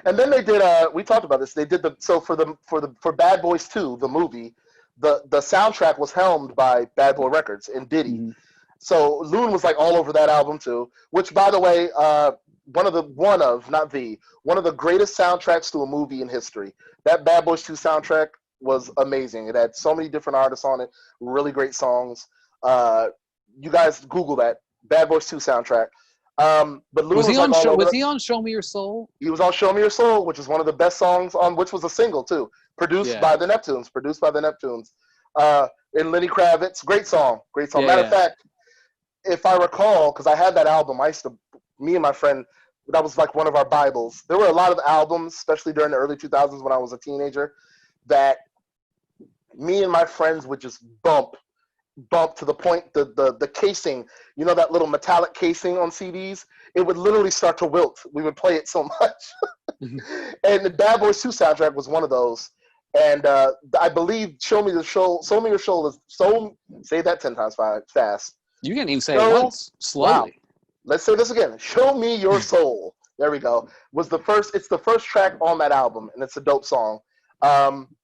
And then they did. We talked about this. They did for Bad Boys 2, the movie. The soundtrack was helmed by Bad Boy Records and Diddy. Mm-hmm. So Loon was like all over that album too. Which, by the way, one of the greatest soundtracks to a movie in history. That Bad Boys 2 soundtrack was amazing. It had so many different artists on it. Really great songs. You guys Google that Bad Boys 2 soundtrack. But Loon was he on Show Me Your Soul? He was on Show Me Your Soul, which is one of the best songs on, which was a single too, produced by the Neptunes. And Lenny Kravitz, great song. Yeah, Matter of fact, if I recall, because I had that album, me and my friend, that was like one of our Bibles. There were a lot of albums, especially during the early 2000s when I was a teenager, that me and my friends would just bump to the point the casing, that little metallic casing on CDs, it would literally start to wilt. We would play it so much. And the Bad Boys 2 soundtrack was one of those. And I believe Show Me Your Soul is say that 10 times fast. You can't even say it once. Slowly. Wow. Let's say this again. Show Me Your Soul. There we go. It's the first track on that album, and it's a dope song.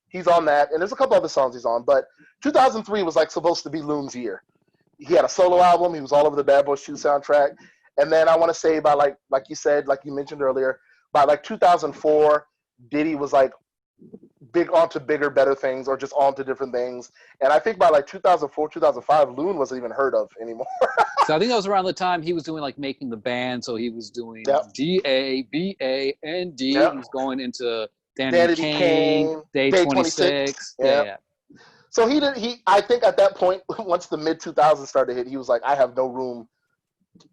He's on that, and there's a couple other songs he's on, but 2003 was like supposed to be Loon's year. He had a solo album. He was all over the Bad Boys 2 soundtrack. And then I want to say by like you said, like you mentioned earlier, by like 2004, Diddy was like onto bigger, better things, or just onto different things. And I think by like 2004, 2005, Loon wasn't even heard of anymore. So I think that was around the time he was doing like Making the Band. So he was doing DABAND. He was going into Danity Kane, Day 26. Yeah. So I think at that point, once the mid 2000s started to hit, he was like, I have no room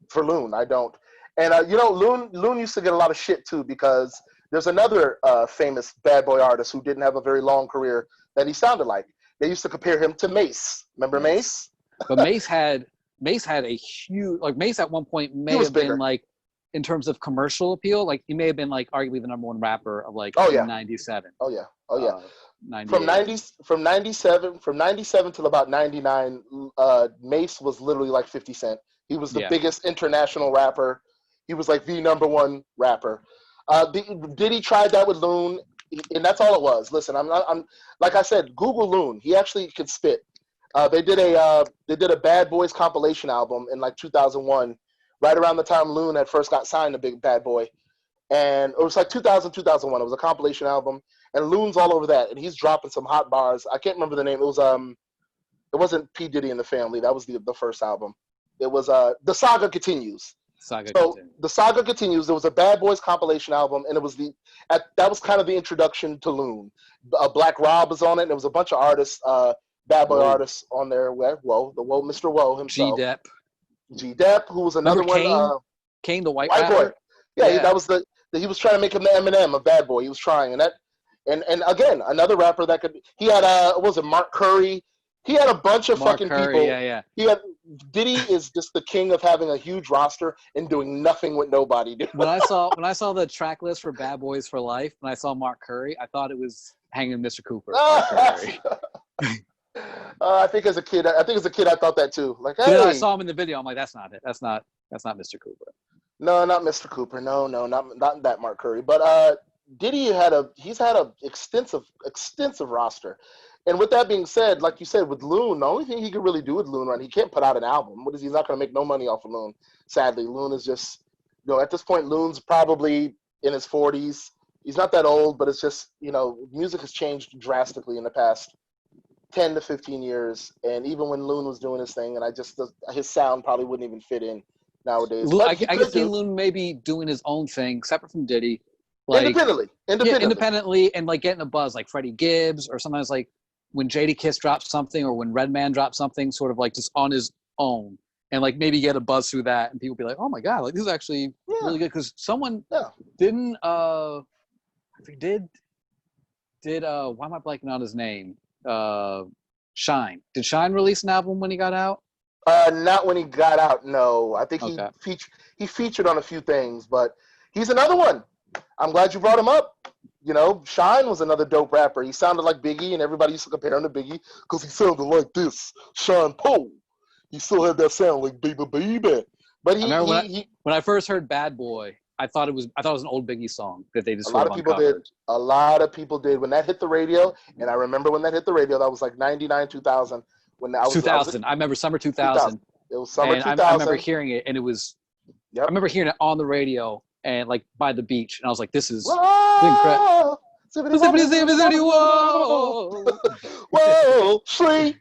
for Loon. I don't. And Loon used to get a lot of shit too, because there's another famous bad boy artist who didn't have a very long career that he sounded like. They used to compare him to Mace. Remember Mace? But Mace had a huge, like Mace at one point may have been like, in terms of commercial appeal, like he may have been like arguably the #1 rapper of like 97. Oh yeah. From 97 till about 99, Mace was literally like 50 Cent. He was the biggest international rapper. He was like the #1 rapper. Diddy tried that with Loon, and that's all it was. Listen, I'm like I said, Google Loon. He actually could spit. They did a Bad Boys compilation album in like 2001, right around the time Loon had first got signed to Big Bad Boy, and it was like 2000, 2001. It was a compilation album, and Loon's all over that, and he's dropping some hot bars. I can't remember the name. It wasn't P. Diddy and the Family. That was the first album. It was The Saga Continues. The Saga Continues. There was a Bad Boys compilation album, and it was that was kind of the introduction to Loon. Black Rob was on it, and there was a bunch of artists, Bad Boy artists on there. Mr. Woe himself. G-Dep, who was another one. Kane, the white rapper. Boy. Yeah. That was he was trying to make him the Eminem of Bad Boy. He was trying, and again, another rapper that could. He had Mark Curry. He had a bunch of fucking people. Yeah. Diddy is just the king of having a huge roster and doing nothing with nobody. Dude. When I saw the track list for Bad Boys for Life, when I saw Mark Curry, I thought it was Hanging Mr. Cooper. I think as a kid, I thought that too. Like, hey. I saw him in the video. I'm like, that's not it. That's not Mr. Cooper. No, not Mr. Cooper. No, not that Mark Curry. But Diddy he's had a extensive roster. And with that being said, like you said, with Loon, the only thing he could really do with Loon, right? He can't put out an album. He's not going to make no money off of Loon. Sadly, Loon is just, at this point, Loon's probably in his 40s. He's not that old, but it's just, music has changed drastically in the past 10 to 15 years. And even when Loon was doing his thing, and his sound probably wouldn't even fit in nowadays. But I can see Loon maybe doing his own thing, separate from Diddy. Independently. Yeah, independently, and like getting a buzz, like Freddie Gibbs, or sometimes like when Jadakiss drops something, or when Redman drops something, sort of like just on his own, and like maybe get a buzz through that, and people be like, "Oh my god, like this is actually really good." Because someone didn't why am I blanking on his name? Shine. Did Shine release an album when he got out? Not when he got out. No, I think he featured on a few things, but he's another one. I'm glad you brought him up. Shine was another dope rapper. He sounded like Biggie, and everybody used to compare him to Biggie because he sounded like this. Shine Poe. He still had that sound like baby. But when I first heard Bad Boy, I thought it was an old Biggie song that they just a lot of people did. A lot of people did when that hit the radio, and I remember when that hit the radio. That was like 99, 2000. When I was 2000. I remember summer 2000. It was summer 2000. I remember hearing it, and it was. Yep. I remember hearing it on the radio and like by the beach, and I was like, "This is incredible." Whoa, sleep.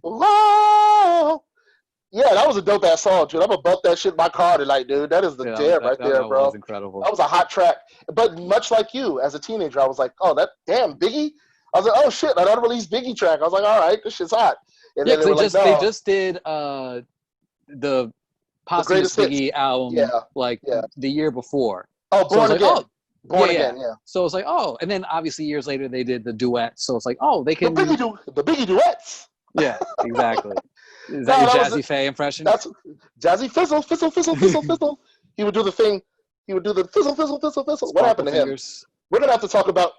Whoa. Yeah, that was a dope ass song, dude. I'm gonna bump that shit in my car tonight, dude. That is the jam right there, bro. That was incredible. That was a hot track. But much like you, as a teenager, I was like, "Oh, that damn Biggie." I was like, "Oh shit, I don't release Biggie track." I was like, "All right, this shit's hot." And yeah, then they just did the posthumous Biggie album the year before. Oh, Born Again. Born Again. So it's like, oh, and then obviously years later they did the duet. So it's like, oh, they can the Biggie duets. Yeah, exactly. Is that your Jazzy Faye impression? That's Jazzy Fizzle, Fizzle, Fizzle, Fizzle, Fizzle. He would do the thing. He would do the fizzle, fizzle, fizzle, fizzle. What happened to him? We're going to have to talk about,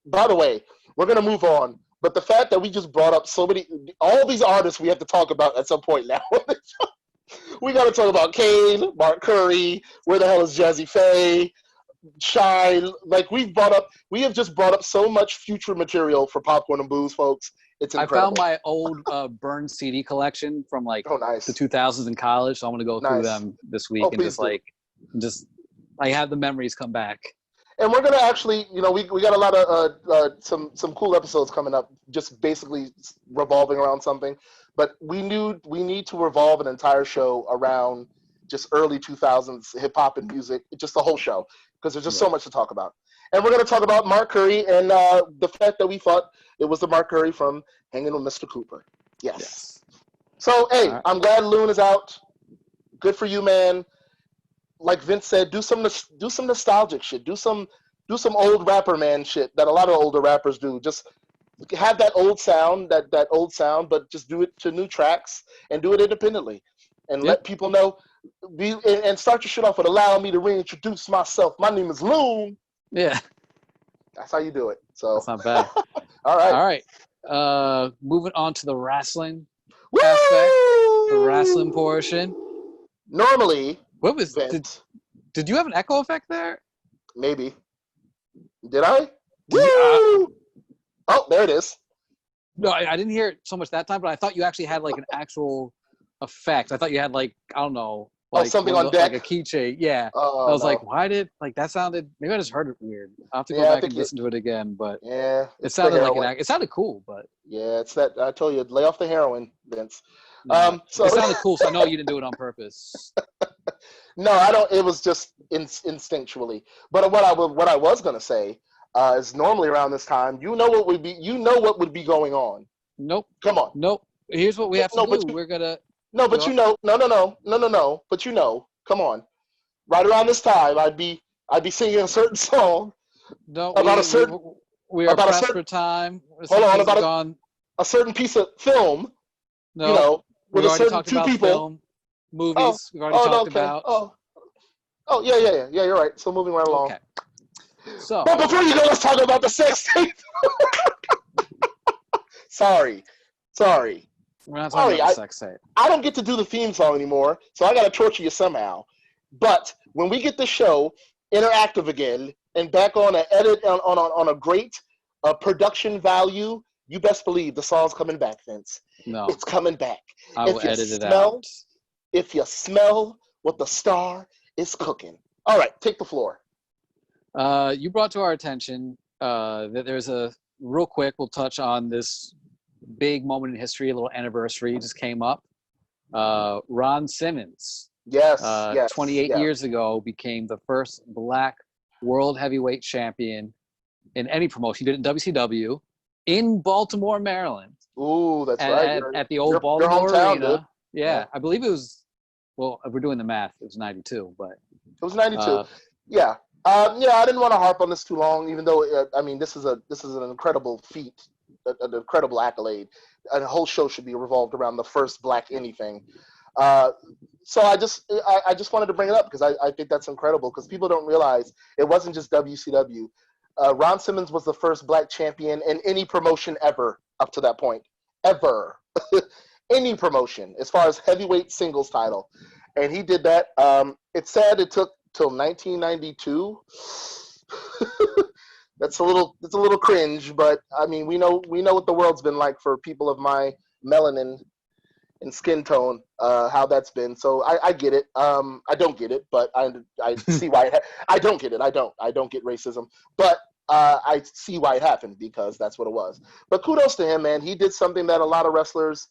by the way, we're going to move on. But the fact that we just brought up all these artists we have to talk about at some point now. We got to talk about Kane, Mark Curry, where the hell is Jazzy Faye, Shine. Like we have just brought up so much future material for Popcorn and Booze, folks. It's incredible. I found my old burned CD collection from the 2000s in college, so I'm gonna go through them this week and just have the memories come back. And we're gonna actually, we got a lot of some cool episodes coming up, just basically revolving around something. But we need to revolve an entire show around just early 2000s hip hop and music, just the whole show, because there's just so much to talk about. And we're going to talk about Mark Curry and the fact that we thought it was the Mark Curry from Hanging with Mr. Cooper. Yes. So, hey, I'm glad Loon is out. Good for you, man. Like Vince said, do some nostalgic shit. Do some old rapper man shit that a lot of older rappers do. Just have that old sound, but just do it to new tracks and do it independently. And let people know. And start your shit off with "Allow me to reintroduce myself. My name is Loon." Yeah, that's how you do it. So that's not bad. All right. Moving on to the wrestling aspect, the wrestling portion. Normally, what was did you have an echo effect there? Maybe. Did I? Woo! Oh, there it is. No, I didn't hear it so much that time, but I thought you actually had like an actual effect. I thought you had like, I don't know, like something on deck, like a keychain. Yeah. I was like, why did that sounded? Maybe I just heard it weird. I will have to go back and listen to it again. But it sounded like it sounded cool. But it's that I told you, lay off the heroin, Vince. So it sounded cool. So I know you didn't do it on purpose. No, I don't. It was just instinctually. But what I was gonna say is normally around this time, what would be going on. Nope. Come on. Nope. Here's what we have to do. We're gonna. No, but no. But come on. Right around this time, I'd be singing a certain song. No, we are about pressed for time. Hold on, about a certain piece of film. No, with a certain two people. Film, movies. We've already talked about. Yeah. You're right. So moving right along. Okay. So, but before you go, let's talk about the sex tape. Sorry. We're not talking about the sex tape. I don't get to do the theme song anymore, so I got to torture you somehow. But when we get the show interactive again and back on a great production value, you best believe the song's coming back, Vince. No, it's coming back. I will edit it out. If you smell what the star is cooking. All right, take the floor. You brought to our attention that there's a real quick. We'll touch on this big moment in history. A little anniversary just came up. Ron Simmons, Yes, yes, 28 yes. years ago, became the first Black world heavyweight champion in any promotion. He did it in WCW in Baltimore, Maryland. Ooh, that's right. At the old your Baltimore hometown, Arena. dude. Yeah, I believe it was. Well, if we're doing the math, it was 92, but it was 92. Yeah. Yeah, I didn't want to harp on this too long, even though I mean this is an incredible feat, an incredible accolade. A whole show should be revolved around the first Black anything. So I just wanted to bring it up because I think that's incredible because people don't realize it wasn't just WCW. Ron Simmons was the first Black champion in any promotion ever up to that point, ever. Any promotion as far as heavyweight singles title, and he did that. It's sad it took till 1992. It's a little cringe, but I mean we know what the world's been like for people of my melanin and skin tone, how that's been. So I get it. I don't get it, but I see why I don't get it. I don't get racism, but I see why it happened because that's what it was. But kudos to him, man. He did something that a lot of wrestlers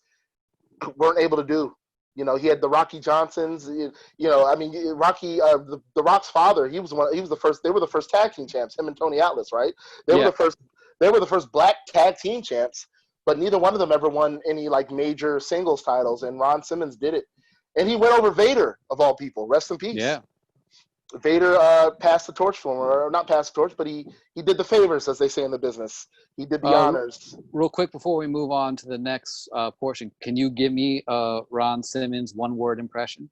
weren't able to do. You know, he had the Rocky Johnsons. You know, I mean, Rocky, the Rock's father. He was the first. They were the first tag team champs. Him and Tony Atlas, right? They were the first. They were the first Black tag team champs. But neither one of them ever won any like major singles titles. And Ron Simmons did it, and he went over Vader of all people. Rest in peace. Yeah. Vader passed the torch for him, or not passed the torch, but he did the favors, as they say in the business. He did the honors. Real quick before we move on to the next portion, can you give me Ron Simmons one-word impression?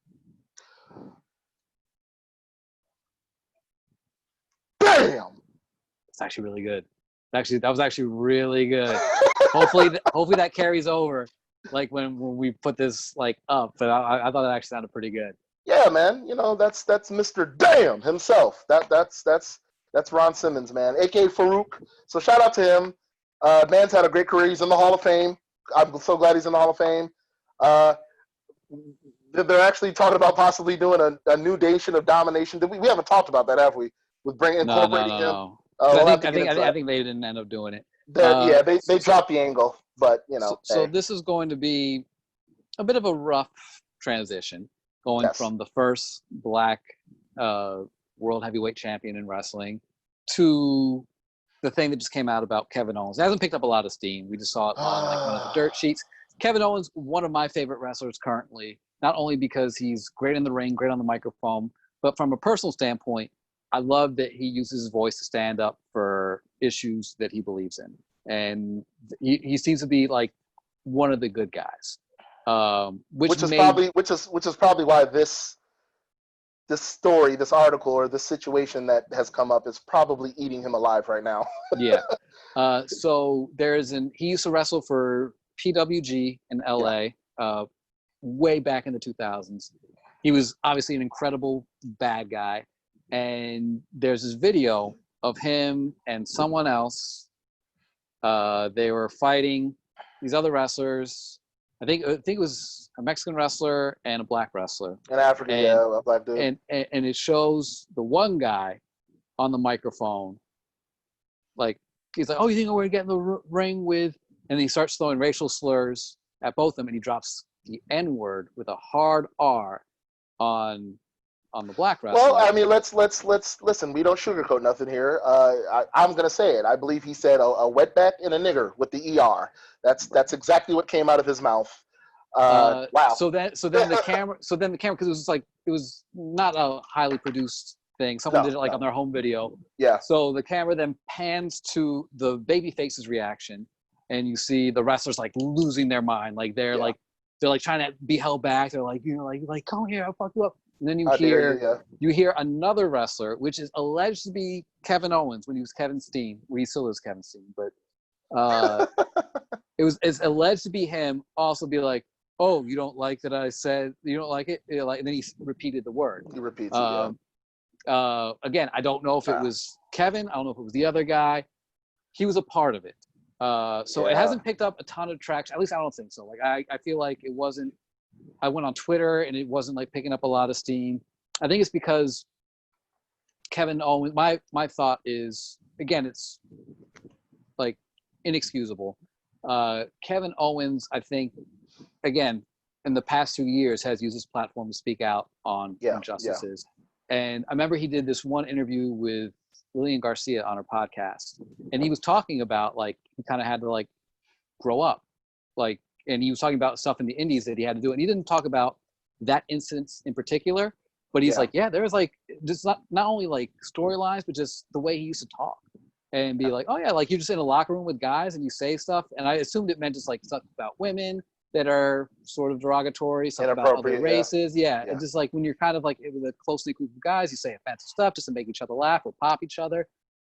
Bam! It's actually really good. Actually, that was actually really good. hopefully that carries over, like when we put this like up. But I thought that actually sounded pretty good. Yeah, man. You know, that's Mr. Damn himself. That's Ron Simmons, man, aka Farouk. So shout out to him. Man's had a great career. He's in the Hall of Fame. I'm so glad he's in the Hall of Fame. They're actually talking about possibly doing a new Nation of Domination. We haven't talked about that, have we? With incorporating him. No. Oh, I think they didn't end up doing it. Yeah, they dropped the angle, but you know. So this is going to be a bit of a rough transition. Going from the first Black world heavyweight champion in wrestling to the thing that just came out about Kevin Owens. It hasn't picked up a lot of steam. We just saw it on like one of the dirt sheets. Kevin Owens, one of my favorite wrestlers currently, not only because he's great in the ring, great on the microphone, but from a personal standpoint, I love that he uses his voice to stand up for issues that he believes in. And he seems to be like one of the good guys. Which is probably why this story, this article, or this situation that has come up is probably eating him alive right now. Yeah. So he used to wrestle for PWG in LA way back in the 2000s. He was obviously an incredible bad guy. And there's this video of him and someone else. They were fighting these other wrestlers. I think it was a Mexican wrestler and a Black wrestler. An African, a Black dude. And it shows the one guy on the microphone, like he's like, "Oh, you think we're gonna get in the ring with?" And he starts throwing racial slurs at both of them, and he drops the N-word with a hard R on the Black wrestler. Well, I mean, let's listen. We don't sugarcoat nothing here. I'm gonna say it. I believe he said a wetback and a nigger with the ER. That's exactly what came out of his mouth. Wow. So then the camera, because it was not a highly produced thing. Someone did it like on their home video. Yeah. So the camera then pans to the babyface's reaction, and you see the wrestlers like losing their mind, like they're like trying to be held back. They're like, you know, like come here, I'll fuck you up. And then you hear another wrestler, which is alleged to be Kevin Owens when he was Kevin Steen. Well, he still is Kevin Steen, but it's alleged to be him. Also be like, "Oh, you don't like that I said you don't like it?" And then he repeated the word. He repeats it. Again, I don't know if it was Kevin. I don't know if it was the other guy. He was a part of it. So it hasn't picked up a ton of traction. At least I don't think so. Like I feel like it wasn't. I went on Twitter and it wasn't like picking up a lot of steam. I think it's because Kevin Owens, my thought is, again, it's like inexcusable. Kevin Owens, I think, again, in the past 2 years has used his platform to speak out on injustices. And I remember he did this one interview with Lillian Garcia on her podcast, and he was talking about like he kind of had to like grow up, like, and he was talking about stuff in the indies that he had to do, and he didn't talk about that instance in particular, but he's like, yeah, there's like just not only like storylines, but just the way he used to talk and be like, oh yeah, like you're just in a locker room with guys and you say stuff, and I assumed it meant just like stuff about women that are sort of derogatory, stuff about other races. Yeah. And just like when you're kind of like with a close knit group of guys, you say offensive stuff just to make each other laugh or pop each other.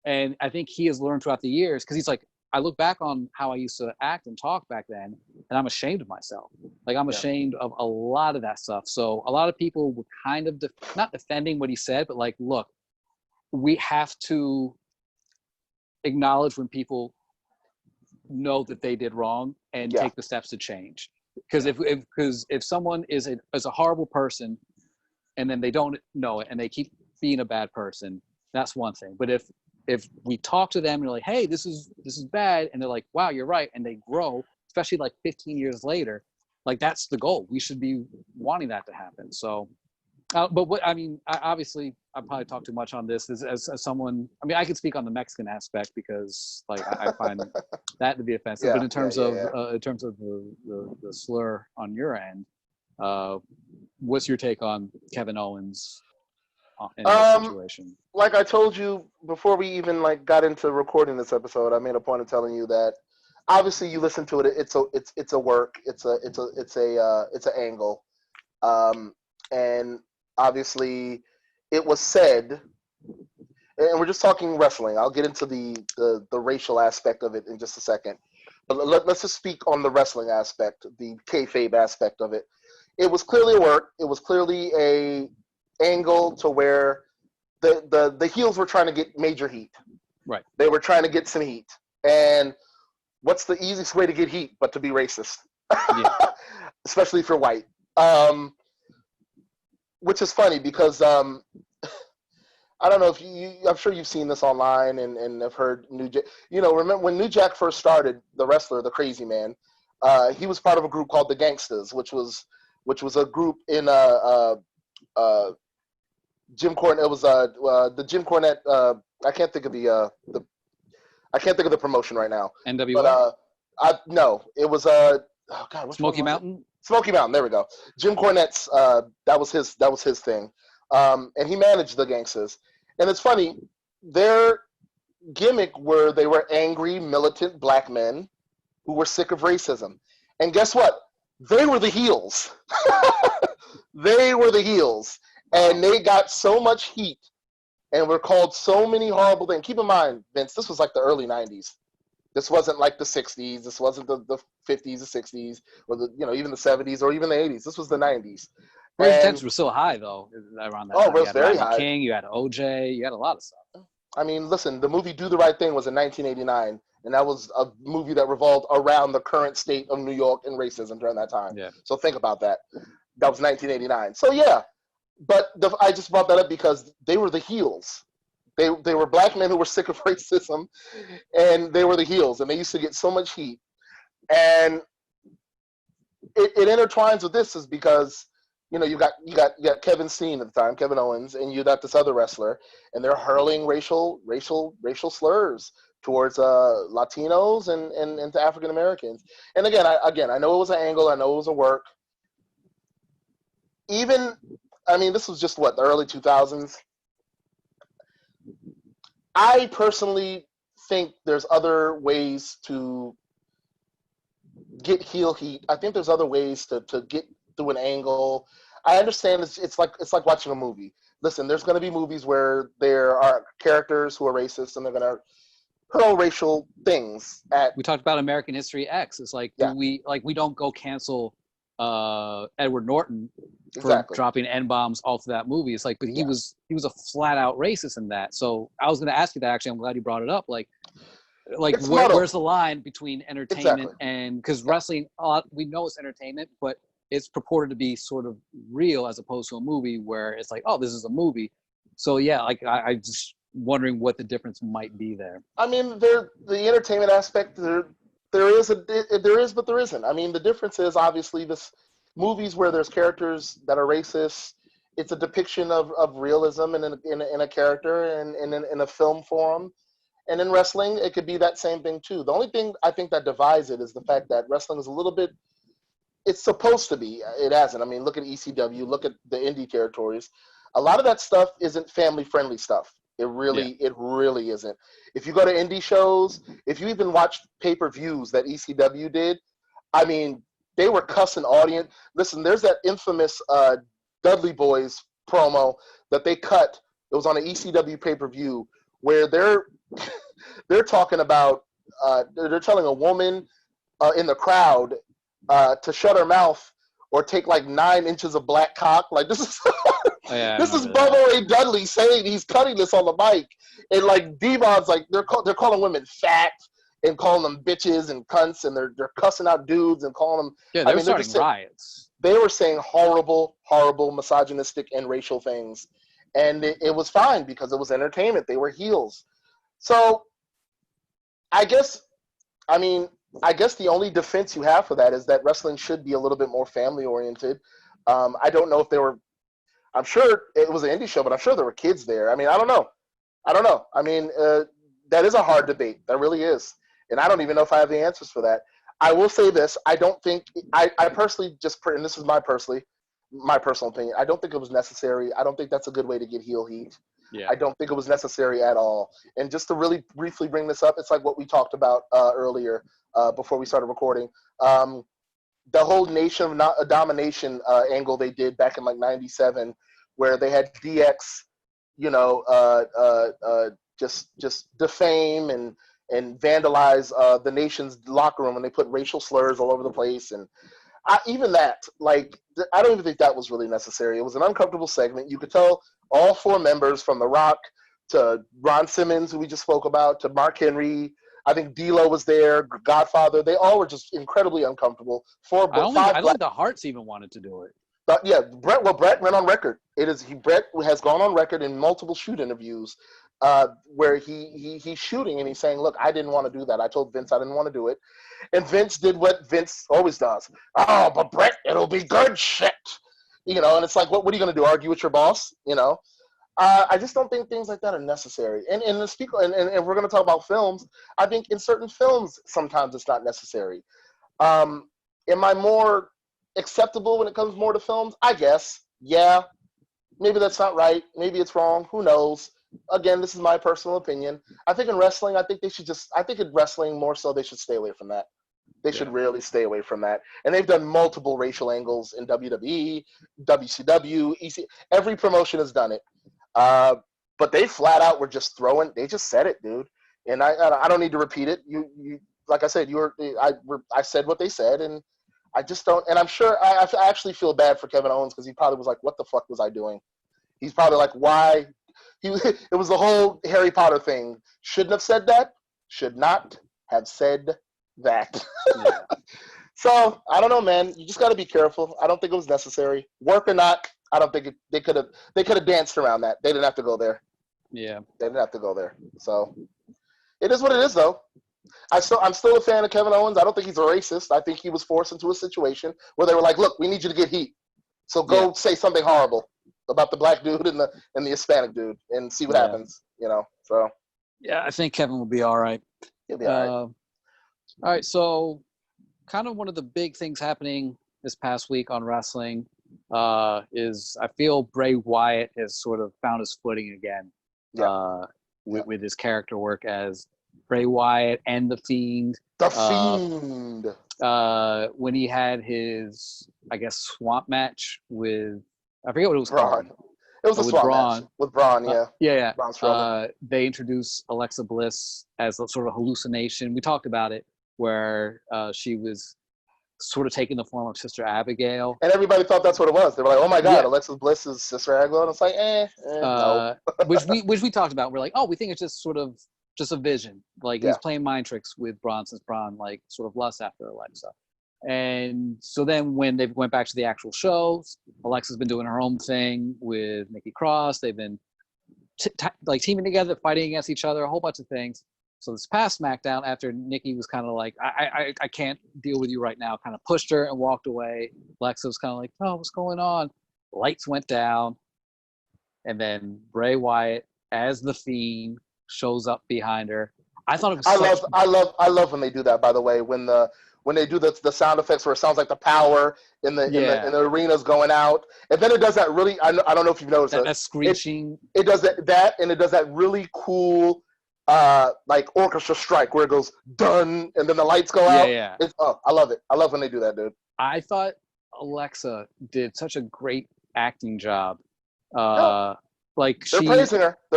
And I think he has learned throughout the years, because he's like, I look back on how I used to act and talk back then, and I'm ashamed of myself. Like I'm ashamed of a lot of that stuff. So a lot of people were kind of not defending what he said, but like, look, we have to acknowledge when people know that they did wrong and take the steps to change. Because if someone is a horrible person and then they don't know it and they keep being a bad person, that's one thing. But if we talk to them and they're like, hey, this is bad, and they're like, wow, you're right, and they grow, especially like 15 years later, like that's the goal. We should be wanting that to happen. So but what I mean, obviously I probably talk too much on this as someone. I mean, I could speak on the Mexican aspect because like I find that to be offensive. But in terms of the slur on your end, what's your take on Kevin Owens in this situation? Like I told you before we even like got into recording this episode, I made a point of telling you that obviously you listen to it. It's a work. It's an angle, and obviously it was said, and we're just talking wrestling. I'll get into the racial aspect of it in just a second. But let's just speak on the wrestling aspect, the kayfabe aspect of it. It was clearly a work. It was clearly a angle to where the heels were trying to get major heat. Right. They were trying to get some heat. And what's the easiest way to get heat but to be racist? Especially if you're white. Which is funny because I don't know if I'm sure you've seen this online and have heard New Jack. You know, remember when New Jack first started, the wrestler, the Crazy Man, he was part of a group called the Gangstas, which was a group in Jim Cornette. It was the Jim Cornette. I can't think of the promotion right now. NWA. But no, it was oh God, Smoky Mountain. Smoky Mountain. There we go. Jim Cornette's. That was his thing. And he managed the Gangstas. And it's funny, their gimmick were they were angry, militant black men who were sick of racism. And guess what? They were the heels. They were the heels. And they got so much heat and were called so many horrible things. Keep in mind, Vince, this was like the early 90s. This wasn't like the 60s. This wasn't the 50s, the 60s, or even the 70s, or even the 80s. This was the 90s. Race tensions were still high though around that time. Oh, it was very high. King, you had OJ, you had a lot of stuff. I mean, listen, the movie Do the Right Thing was in 1989, and that was a movie that revolved around the current state of New York and racism during that time. Yeah. So think about that. That was 1989. So yeah, but I just brought that up because they were the heels. They were black men who were sick of racism, and they were the heels, and they used to get so much heat. And it intertwines with this is because you got Kevin Steen at the time, Kevin Owens, and you got this other wrestler, and they're hurling racial slurs towards Latinos and to African Americans. And again, I know it was an angle, I know it was a work. This was just the early 2000s. I personally think there's other ways to get heel heat. I think there's other ways to get through an angle. I understand it's like watching a movie. Listen, there's going to be movies where there are characters who are racist and they're going to hurl racial things at. We talked about American History X. It's like we don't go cancel Edward Norton for dropping N-bombs all through that movie. It's like, but he was a flat out racist in that. So I was going to ask you that actually. I'm glad you brought it up. Where's the line between entertainment and because wrestling, we know it's entertainment, but it's purported to be sort of real as opposed to a movie where it's like, oh, this is a movie. So yeah, like I just wondering what the difference might be there. I mean, the entertainment aspect there is, but there isn't. I mean, the difference is obviously this movies where there's characters that are racist. It's a depiction of realism in a character and in a film form. And in wrestling, it could be that same thing too. The only thing I think that divides it is the fact that wrestling is a little bit. It's supposed to be. It hasn't. I mean, look at ECW. Look at the indie territories. A lot of that stuff isn't family friendly stuff. It really isn't. If you go to indie shows, if you even watch pay-per-views that ECW did, I mean, they were cussing audience. Listen, there's that infamous Dudley Boys promo that they cut. It was on an ECW pay-per-view where they're talking about they're telling a woman in the crowd to shut her mouth or take like 9 inches of black cock. Like this is this is Bubba Ray Dudley saying he's cutting this on the mic, and like D-Mod's like they're calling women fat and calling them bitches and cunts, and they're cussing out dudes and calling them. Yeah, they were starting riots. They were saying horrible, misogynistic and racial things, and it was fine because it was entertainment. They were heels. So I guess the only defense you have for that is that wrestling should be a little bit more family oriented. I don't know if they were. I'm sure it was an indie show, but I'm sure there were kids there. I mean, I don't know. I mean, that is a hard debate. That really is. And I don't even know if I have the answers for that. I will say this. I don't think – I personally just – and this is my personal opinion. I don't think it was necessary. I don't think that's a good way to get heel heat. Yeah. I don't think it was necessary at all. And just to really briefly bring this up, it's like what we talked about earlier before we started recording. The whole Nation of Domination angle they did back in like 97 where they had DX, just defame and vandalize the Nation's locker room, and they put racial slurs all over the place. And even that, like, I don't even think that was really necessary. It was an uncomfortable segment. You could tell all 4 members, from The Rock to Ron Simmons, who we just spoke about, to Mark Henry, I think D'Lo was there, Godfather. They all were just incredibly uncomfortable. I don't think the Hearts even wanted to do it. But yeah, Brett went on record. Brett has gone on record in multiple shoot interviews where he's shooting and he's saying, look, I didn't want to do that. I told Vince I didn't want to do it. And Vince did what Vince always does. Oh, but Brett, it'll be good shit. And it's like, what are you going to do? Argue with your boss? I just don't think things like that are necessary. And we're going to talk about films. I think in certain films, sometimes it's not necessary. Am I more acceptable when it comes more to films? I guess. Yeah. Maybe that's not right. Maybe it's wrong. Who knows? Again, this is my personal opinion. I think in wrestling, I think in wrestling more so they should stay away from that. They should really stay away from that. And they've done multiple racial angles in WWE, WCW, EC. Every promotion has done it. But they flat out were just they just said it, dude. And I don't need to repeat it. You like I said, I said what they said, and I just don't. And I'm sure I actually feel bad for Kevin Owens because he probably was like, "What the fuck was I doing?" He's probably like, "Why?" It was the whole Harry Potter thing. Shouldn't have said that. Should not have said that. Yeah. So I don't know, man. You just got to be careful. I don't think it was necessary. Work or not, I don't think they could have danced around that. They didn't have to go there. Yeah, they didn't have to go there. So it is what it is, though. I'm still a fan of Kevin Owens. I don't think he's a racist. I think he was forced into a situation where they were like, "Look, we need you to get heat. So go say something horrible about the black dude and the Hispanic dude and see what happens." So yeah, I think Kevin will be all right. He'll be all right. All right, so kind of one of the big things happening this past week on wrestling is I feel Bray Wyatt has sort of found his footing again with his character work as Bray Wyatt and The Fiend. The Fiend. When he had his, I guess, swamp match with, I forget what it was called. It was a swamp match with Braun, yeah. They introduced Alexa Bliss as a sort of hallucination. We talked about it, where she was sort of taking the form of Sister Abigail. And everybody thought that's what it was. They were like, "Oh my God, Alexa Bliss is Sister Abigail." And it's like, no. which we talked about. We're like, oh, we think it's just sort of just a vision. Like he's playing mind tricks with Braun, since Braun like sort of lusts after Alexa. And so then when they went back to the actual shows, Alexa's been doing her own thing with Nikki Cross. They've been like teaming together, fighting against each other, a whole bunch of things. So this past SmackDown, after Nikki was kind of like, I can't deal with you right now, kind of pushed her and walked away. Alexa was kind of like, oh, what's going on? Lights went down. And then Bray Wyatt, as the Fiend, shows up behind her. I thought it was I love when they do that, by the way, when they do the sound effects where it sounds like the power in the arena's going out. And then it does that really, I don't know if you've noticed that screeching. It does that and it does that really cool like orchestra strike where it goes done and then the lights go out. Yeah. I love it. I love when they do that, dude. I thought Alexa did such a great acting job. Like they're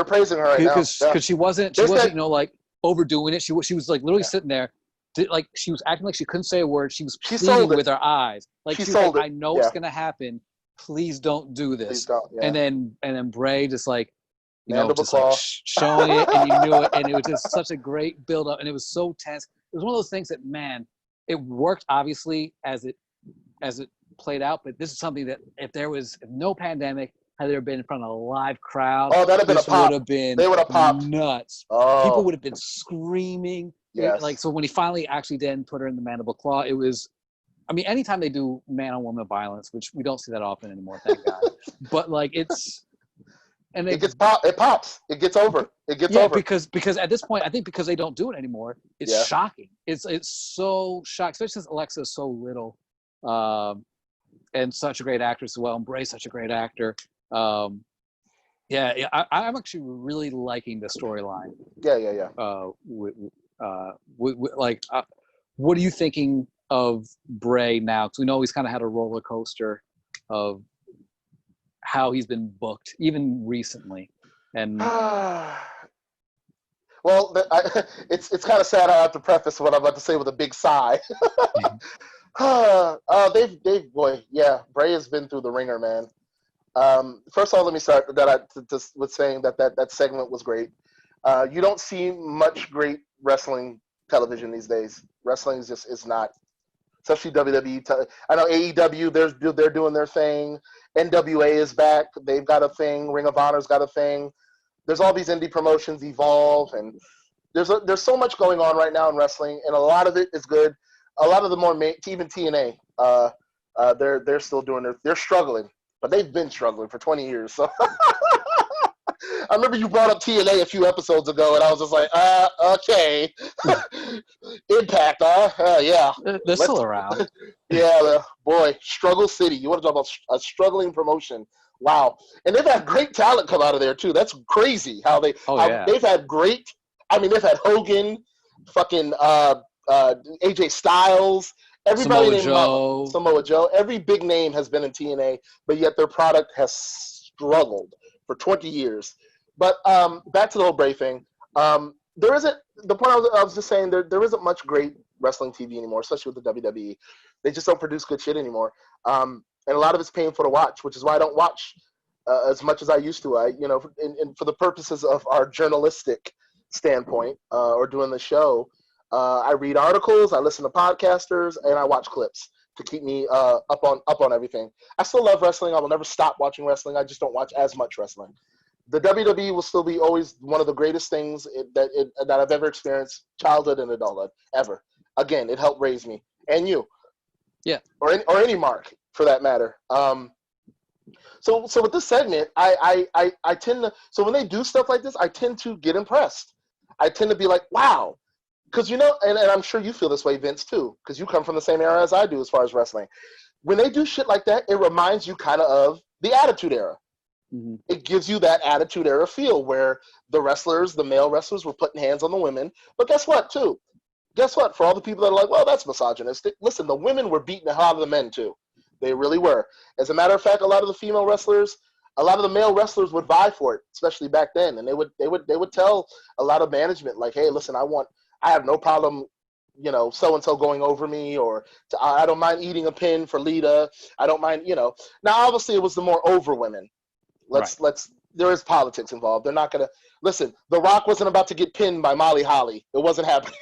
praising her right now because she wasn't like overdoing it. She was like literally sitting there, like she was acting like she couldn't say a word. She was pleading with her eyes, like she was like, I know it's gonna happen. Please don't do this. And then Bray just like, just like showing it, and you knew it, and it was just such a great build up, and it was so tense. It was one of those things that, man, it worked obviously as it played out, but this is something that if no pandemic, had there been in front of a live crowd, that'd have been a pop. They would have popped. Nuts. Oh. People would have been screaming. Yes. Like, so when he finally actually did put her in the mandible claw, it was, I mean, anytime they do man on woman violence, which we don't see that often anymore, thank God. But like it pops. It gets over. because at this point, I think because they don't do it anymore, it's shocking. It's so shocking, especially since Alexa is so little, and such a great actress as well. And Bray's such a great actor. I'm actually really liking the storyline. What are you thinking of Bray now? Because we know he's kind of had a roller coaster of how he's been booked, even recently. And well, it's kind of sad. I have to preface what I'm about to say with a big sigh. Bray has been through the ringer, man. First of all, let me start with saying that segment was great. You don't see much great wrestling television these days. Wrestling is not, especially WWE. I know AEW, they're doing their thing. NWA is back. They've got a thing. Ring of Honor's got a thing. There's all these indie promotions, Evolve, and there's so much going on right now in wrestling, and a lot of it is good. A lot of the more even TNA, they're still doing they're struggling. But they've been struggling for 20 years. So I remember you brought up TNA a few episodes ago, and I was just like, okay. Impact, yeah. They're still around. Yeah, boy, Struggle City. You want to talk about a struggling promotion. Wow. And they've had great talent come out of there, too. That's crazy how they've had they've had Hogan, fucking AJ Styles, everybody Samoa Joe. Every big name has been in TNA, but yet their product has struggled for 20 years. But back to the whole Bray thing. There isn't, the point I was just saying, there isn't much great wrestling TV anymore, especially with the WWE. They just don't produce good shit anymore. And a lot of it's painful to watch, which is why I don't watch as much as I used to. And for the purposes of our journalistic standpoint or doing the show, I read articles, I listen to podcasters, and I watch clips to keep me up on everything. I still love wrestling. I will never stop watching wrestling. I just don't watch as much wrestling. The WWE will still be always one of the greatest things that I've ever experienced, childhood and adulthood, ever. Again, it helped raise me and you, or any mark for that matter. So with this segment, I tend to, so when they do stuff like this, I tend to get impressed. I tend to be like, wow. Because, and I'm sure you feel this way, Vince, too, because you come from the same era as I do as far as wrestling. When they do shit like that, it reminds you kind of the Attitude Era. Mm-hmm. It gives you that Attitude Era feel where the male wrestlers were putting hands on the women. But guess what, too? Guess what? For all the people that are like, well, that's misogynistic. Listen, the women were beating the hell out of the men, too. They really were. As a matter of fact, a lot of the male wrestlers would vie for it, especially back then. And they would tell a lot of management, like, hey, listen, I have no problem, so-and-so going over me, or I don't mind eating a pin for Lita. I don't mind, Now, obviously, it was the more over women. There is politics involved. They're not going to, listen, The Rock wasn't about to get pinned by Molly Holly. It wasn't happening.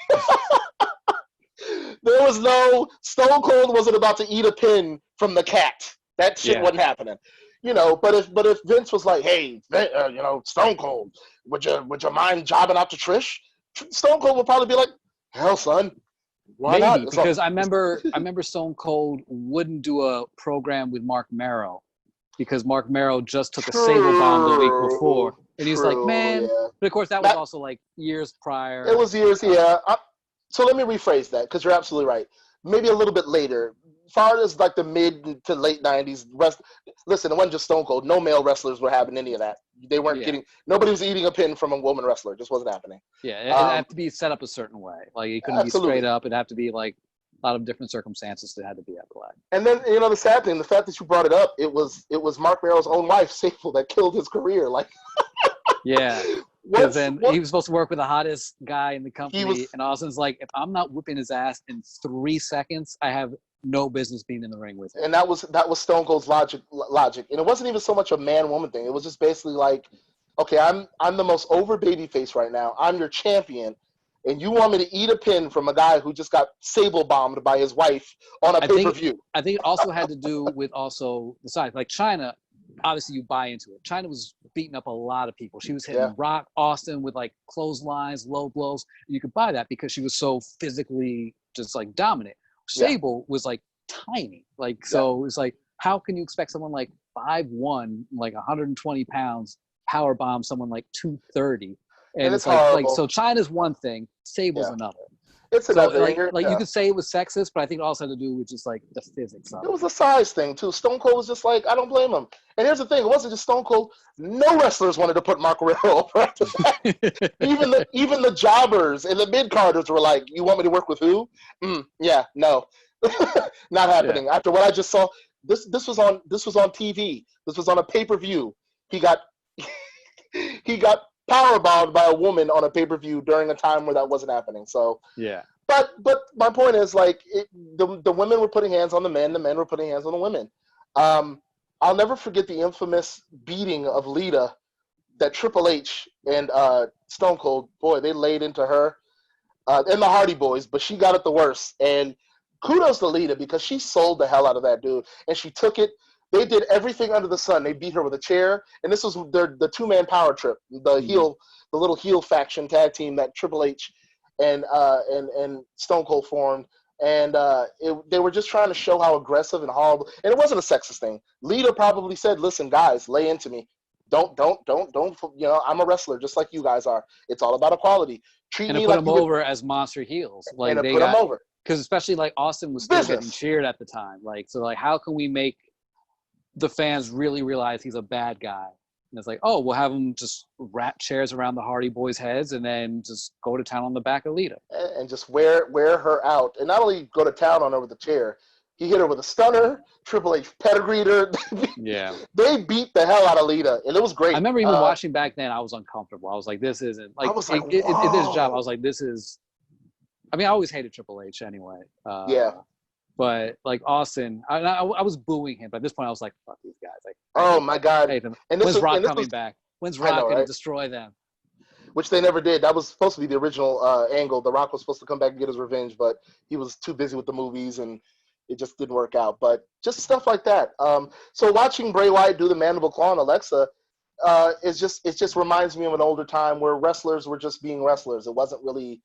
There was no, Stone Cold wasn't about to eat a pin from the cat. That shit wasn't happening. you know, but if Vince was like, hey, you know, Stone Cold, would you mind jobbing out to Trish? Stone Cold would probably be like, hell, son, why not? Maybe, because I remember Stone Cold wouldn't do a program with Mark Merrow because Mark Merrow just took a Sable bomb the week before, and he's like, man. Yeah. But of course, that was also like years prior. It was years, yeah. So let me rephrase that because you're absolutely right. Maybe a little bit later, far as like the mid to late '90s. Listen, it wasn't just Stone Cold. No male wrestlers were having any of that. They weren't getting. Nobody was eating a pin from a woman wrestler. It just wasn't happening. Yeah, it had to be set up a certain way. Like it couldn't be straight up. It'd have to be like a lot of different circumstances that had to be at play. And then you know the sad thing, the fact that you brought it up, it was Mark Merrow's own wife, Sable, that killed his career. Like. Yeah. Because then he was supposed to work with the hottest guy in the company, and Austin's like, if I'm not whipping his ass in 3 seconds, I have no business being in the ring with him. And that was Stone Cold's logic, and it wasn't even so much a man-woman thing. It was just basically like, okay, I'm the most over babyface right now. I'm your champion, and you want me to eat a pin from a guy who just got Sable bombed by his wife on a pay-per-view. I think it also had to do with also the size. Like China, obviously you buy into it. China was beating up a lot of people. She was hitting Rock, Austin with like clotheslines, low blows. And you could buy that because she was so physically just like dominant. Sable was like tiny. Like, so it was like, how can you expect someone like 5'1", like 120 pounds, power bomb someone like 230? And it's like, so China's one thing, Sable's another. It's another like you could say it was sexist, but I think it also had to do with just like the physics of it. It was a size thing too. Stone Cold was just like, I don't blame him. And here's the thing, it wasn't just Stone Cold. No wrestlers wanted to put Mark Merrow over after that. even the jobbers and the mid-carders were like, you want me to work with who? Yeah, no. Not happening. Yeah. After what I just saw, this was on TV. This was on a pay-per-view. He got powerbombed by a woman on a pay-per-view during a time where that wasn't happening. So yeah. But my point is, like, the women were putting hands on the men were putting hands on the women. I'll never forget the infamous beating of Lita that Triple H and Stone Cold, boy, they laid into her and the Hardy Boys, but she got it the worst. And kudos to Lita because she sold the hell out of that dude, and she took it. They did everything under the sun. They beat her with a chair, and this was the two-man power trip, the little heel faction tag team that Triple H and Stone Cold formed, and they were just trying to show how aggressive and horrible. And it wasn't a sexist thing. Lita probably said, "Listen, guys, lay into me. Don't. You know, I'm a wrestler just like you guys are. It's all about equality. Treat me like." And put them over as monster heels. Like and put them over. Because especially like Austin was still getting cheered at the time. Like, so like, how can we make the fans really realize he's a bad guy? And it's like, oh, we'll have him just wrap chairs around the Hardy Boys' heads and then just go to town on the back of Lita. And just wear her out. And not only go to town on her with a chair, he hit her with a stunner. Triple H pedigreed her. Yeah. They beat the hell out of Lita, and it was great. I remember even watching back then, I was uncomfortable. I was like, this isn't, like, this job, I was like, this is, I mean, I always hated Triple H anyway. Yeah. But like Austin, I was booing him. But at this point, I was like, "Fuck these guys!" Like, oh my god! And when's Rock coming back? When's Rock going to destroy them? Which they never did. That was supposed to be the original angle. The Rock was supposed to come back and get his revenge, but he was too busy with the movies, and it just didn't work out. But just stuff like that. So watching Bray Wyatt do the mandible claw on Alexa, it just reminds me of an older time where wrestlers were just being wrestlers. It wasn't really.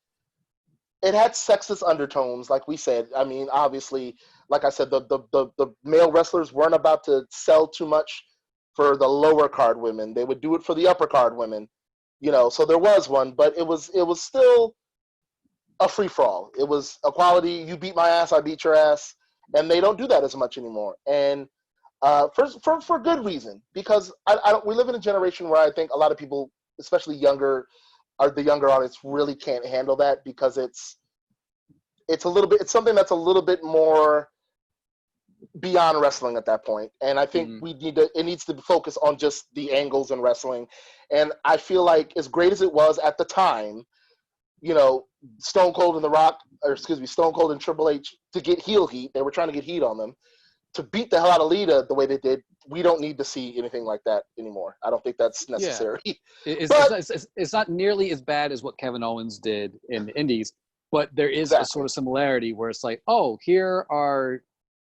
It had sexist undertones, like we said. I mean, obviously, like I said, the male wrestlers weren't about to sell too much for the lower card women. They would do it for the upper card women, you know. So there was one, but it was still a free for all. It was equality. You beat my ass, I beat your ass, and they don't do that as much anymore. And for good reason, because we live in a generation where I think a lot of people, especially the younger audience, really can't handle that because it's something that's a little bit more beyond wrestling at that point. And I think it needs to focus on just the angles in wrestling. And I feel like as great as it was at the time, you know, Stone Cold and Triple H to get heel heat, they were trying to get heat on them, to beat the hell out of Lita the way they did. We don't need to see anything like that anymore. I don't think that's necessary. Yeah. It's not nearly as bad as what Kevin Owens did in the Indies, but there is a sort of similarity where it's like, oh, here are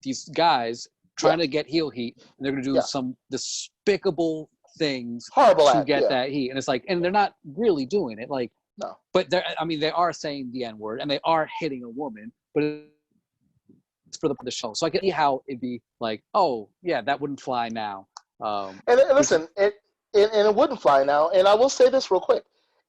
these guys trying to get heel heat, and they're going to do Yeah. some despicable things Horrible to act, get yeah. that heat. And it's like, and they're not really doing it. Like, No. but they're, I mean, they are saying the N word and they are hitting a woman, but it's for the show. So I can see how it'd be like, oh yeah, that wouldn't fly now. And listen, it wouldn't fly now. And I will say this real quick.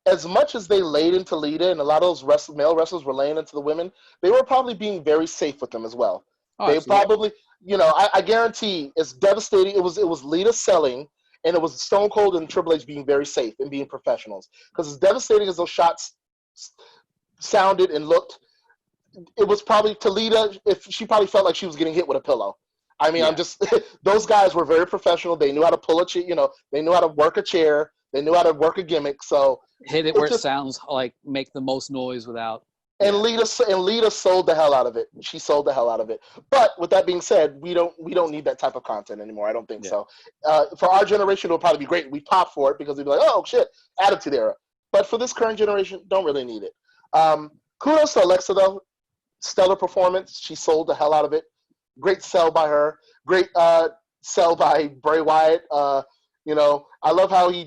As much as they laid into Lita and a lot of those male wrestlers were laying into the women, they were probably being very safe with them as well. Oh, they absolutely. probably, you know, I guarantee it's devastating. It was Lita selling, and it was Stone Cold and Triple H being very safe and being professionals. Because as devastating as those shots sounded and looked, it was probably to Lita, if she probably felt like she was getting hit with a pillow. I mean, Yeah. I'm just, those guys were very professional. They knew how to pull a chair, you know, they knew how to work a chair. They knew how to work a gimmick. So hit it where it sounds like, make the most noise without. And Lita sold the hell out of it. She sold the hell out of it. But with that being said, we don't need that type of content anymore. I don't think so. For our generation, it'll probably be great. We pop for it because we'd be like, oh shit, Attitude Era. But for this current generation, don't really need it. Kudos to Alexa though. Stellar performance. She sold the hell out of it. Great sell by her. Great sell by Bray Wyatt. You know, I love how he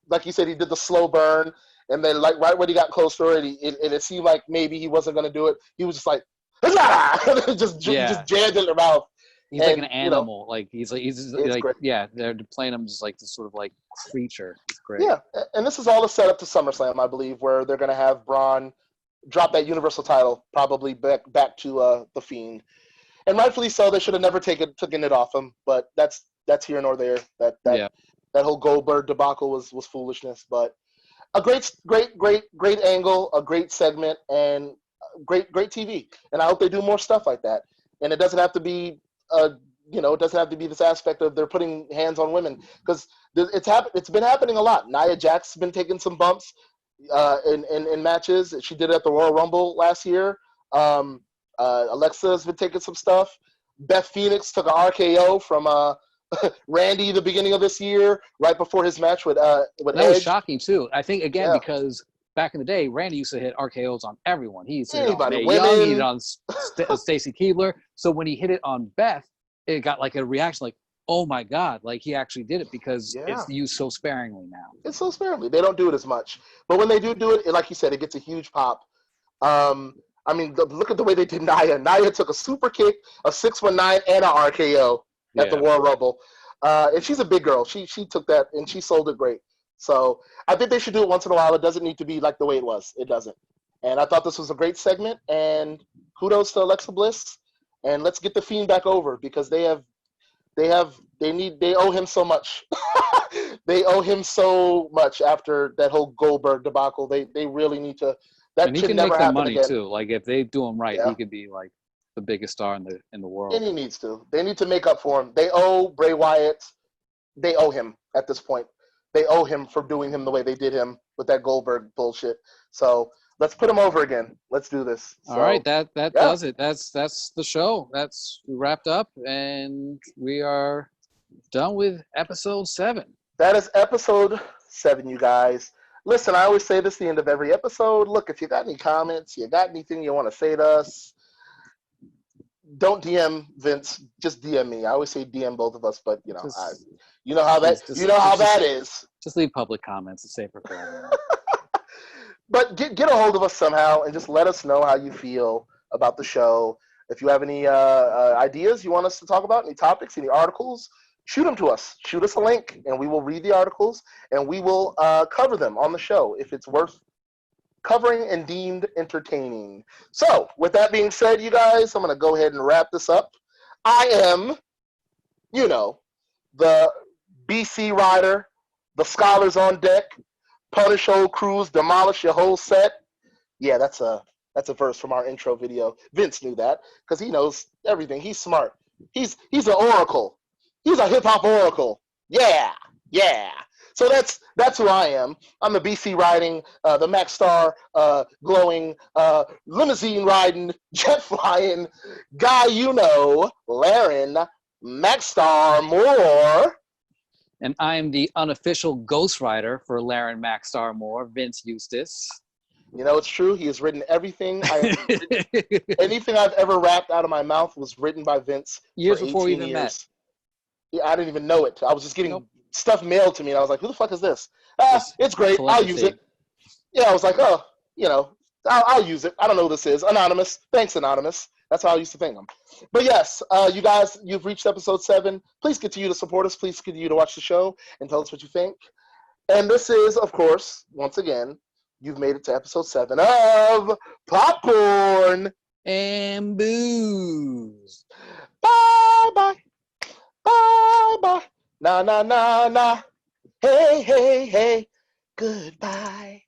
like you said, he did the slow burn. And then, like, right when he got close to it, and it seemed like maybe he wasn't going to do it, he was just like, just jammed in the mouth. He's like an animal. Like, he's like great. Yeah, they're playing him just like this sort of like creature. It's great. Yeah, and this is all a setup to SummerSlam, I believe, where they're going to have Braun drop that Universal title, probably back to The Fiend. And rightfully so, they should have never taken it off him, but that's here nor there. That whole Goldberg debacle was foolishness, but a great angle, a great segment, and great TV. And I hope they do more stuff like that. And it doesn't have to be, it doesn't have to be this aspect of they're putting hands on women, because it's been happening a lot. Nia Jax's been taking some bumps in matches. She did it at the Royal Rumble last year. Alexa's been taking some stuff. Beth Phoenix took an RKO from Randy the beginning of this year, right before his match with Edge. That was shocking too. I think because back in the day, Randy used to hit RKOs on everyone. He used to hit on Mae Young, he hit on Stacy Keibler. So when he hit it on Beth, it got like a reaction, like, oh my God, like he actually did it, because it's used so sparingly now. It's so sparingly. They don't do it as much, but when they do it, like you said, it gets a huge pop. I mean, look at the way they did Nia. Nia took a super kick, a 619, and an RKO at the Royal Rumble. And she's a big girl. She took that, and she sold it great. So I think they should do it once in a while. It doesn't need to be like the way it was. It doesn't. And I thought this was a great segment, and kudos to Alexa Bliss. And let's get the Fiend back over, because they owe him so much. They owe him so much after that whole Goldberg debacle. They really need to. That and he should can never make that happen money again. too. Like, if they do him right, he could be like the biggest star in the world. And he needs to. They need to make up for him. They owe Bray Wyatt. They owe him at this point. They owe him for doing him the way they did him with that Goldberg bullshit. So let's put him over again. Let's do this. All right, that does it. That's the show. That's wrapped up, and we are done with episode 7. That is episode 7, you guys. Listen, I always say this at the end of every episode. Look, if you got any comments, you got anything you want to say to us, don't DM Vince. Just DM me. I always say DM both of us, but you know how that is. Just leave public comments. It's safer for everyone. But get a hold of us somehow and just let us know how you feel about the show. If you have any ideas you want us to talk about, any topics, any articles, shoot them to us. Shoot us a link, and we will read the articles, and we will cover them on the show if it's worth covering and deemed entertaining. So, with that being said, you guys, I'm going to go ahead and wrap this up. I am, the BC rider, the scholars on deck, punish whole crews, demolish your whole set. Yeah, that's a verse from our intro video. Vince knew that because he knows everything. He's smart. He's an oracle. He's a hip-hop oracle. Yeah. So that's who I am. I'm the BC riding, the Max Star glowing, limousine riding, jet flying guy, Laren Max Star Moore. And I'm the unofficial ghostwriter for Laren Max Star Moore, Vince Eustace. You know, it's true. He has written everything. Anything I've ever rapped out of my mouth was written by Vince Years for before we 18 even years. met. Yeah, I didn't even know it. I was just getting Nope. stuff mailed to me, and I was like, "Who the fuck is this?" Just It's great. I'll use telepathy. it. Yeah, I was like, "Oh, you know, I'll use it. I don't know who this is. Anonymous. Thanks, Anonymous." That's how I used to think them. But yes, you guys, you've reached episode 7. Please continue to support us. Please continue to watch the show and tell us what you think. And this is, of course, once again, you've made it to episode 7 of Popcorn And booze. Bye bye. Bye bye. Na na na na. Hey hey hey. Goodbye.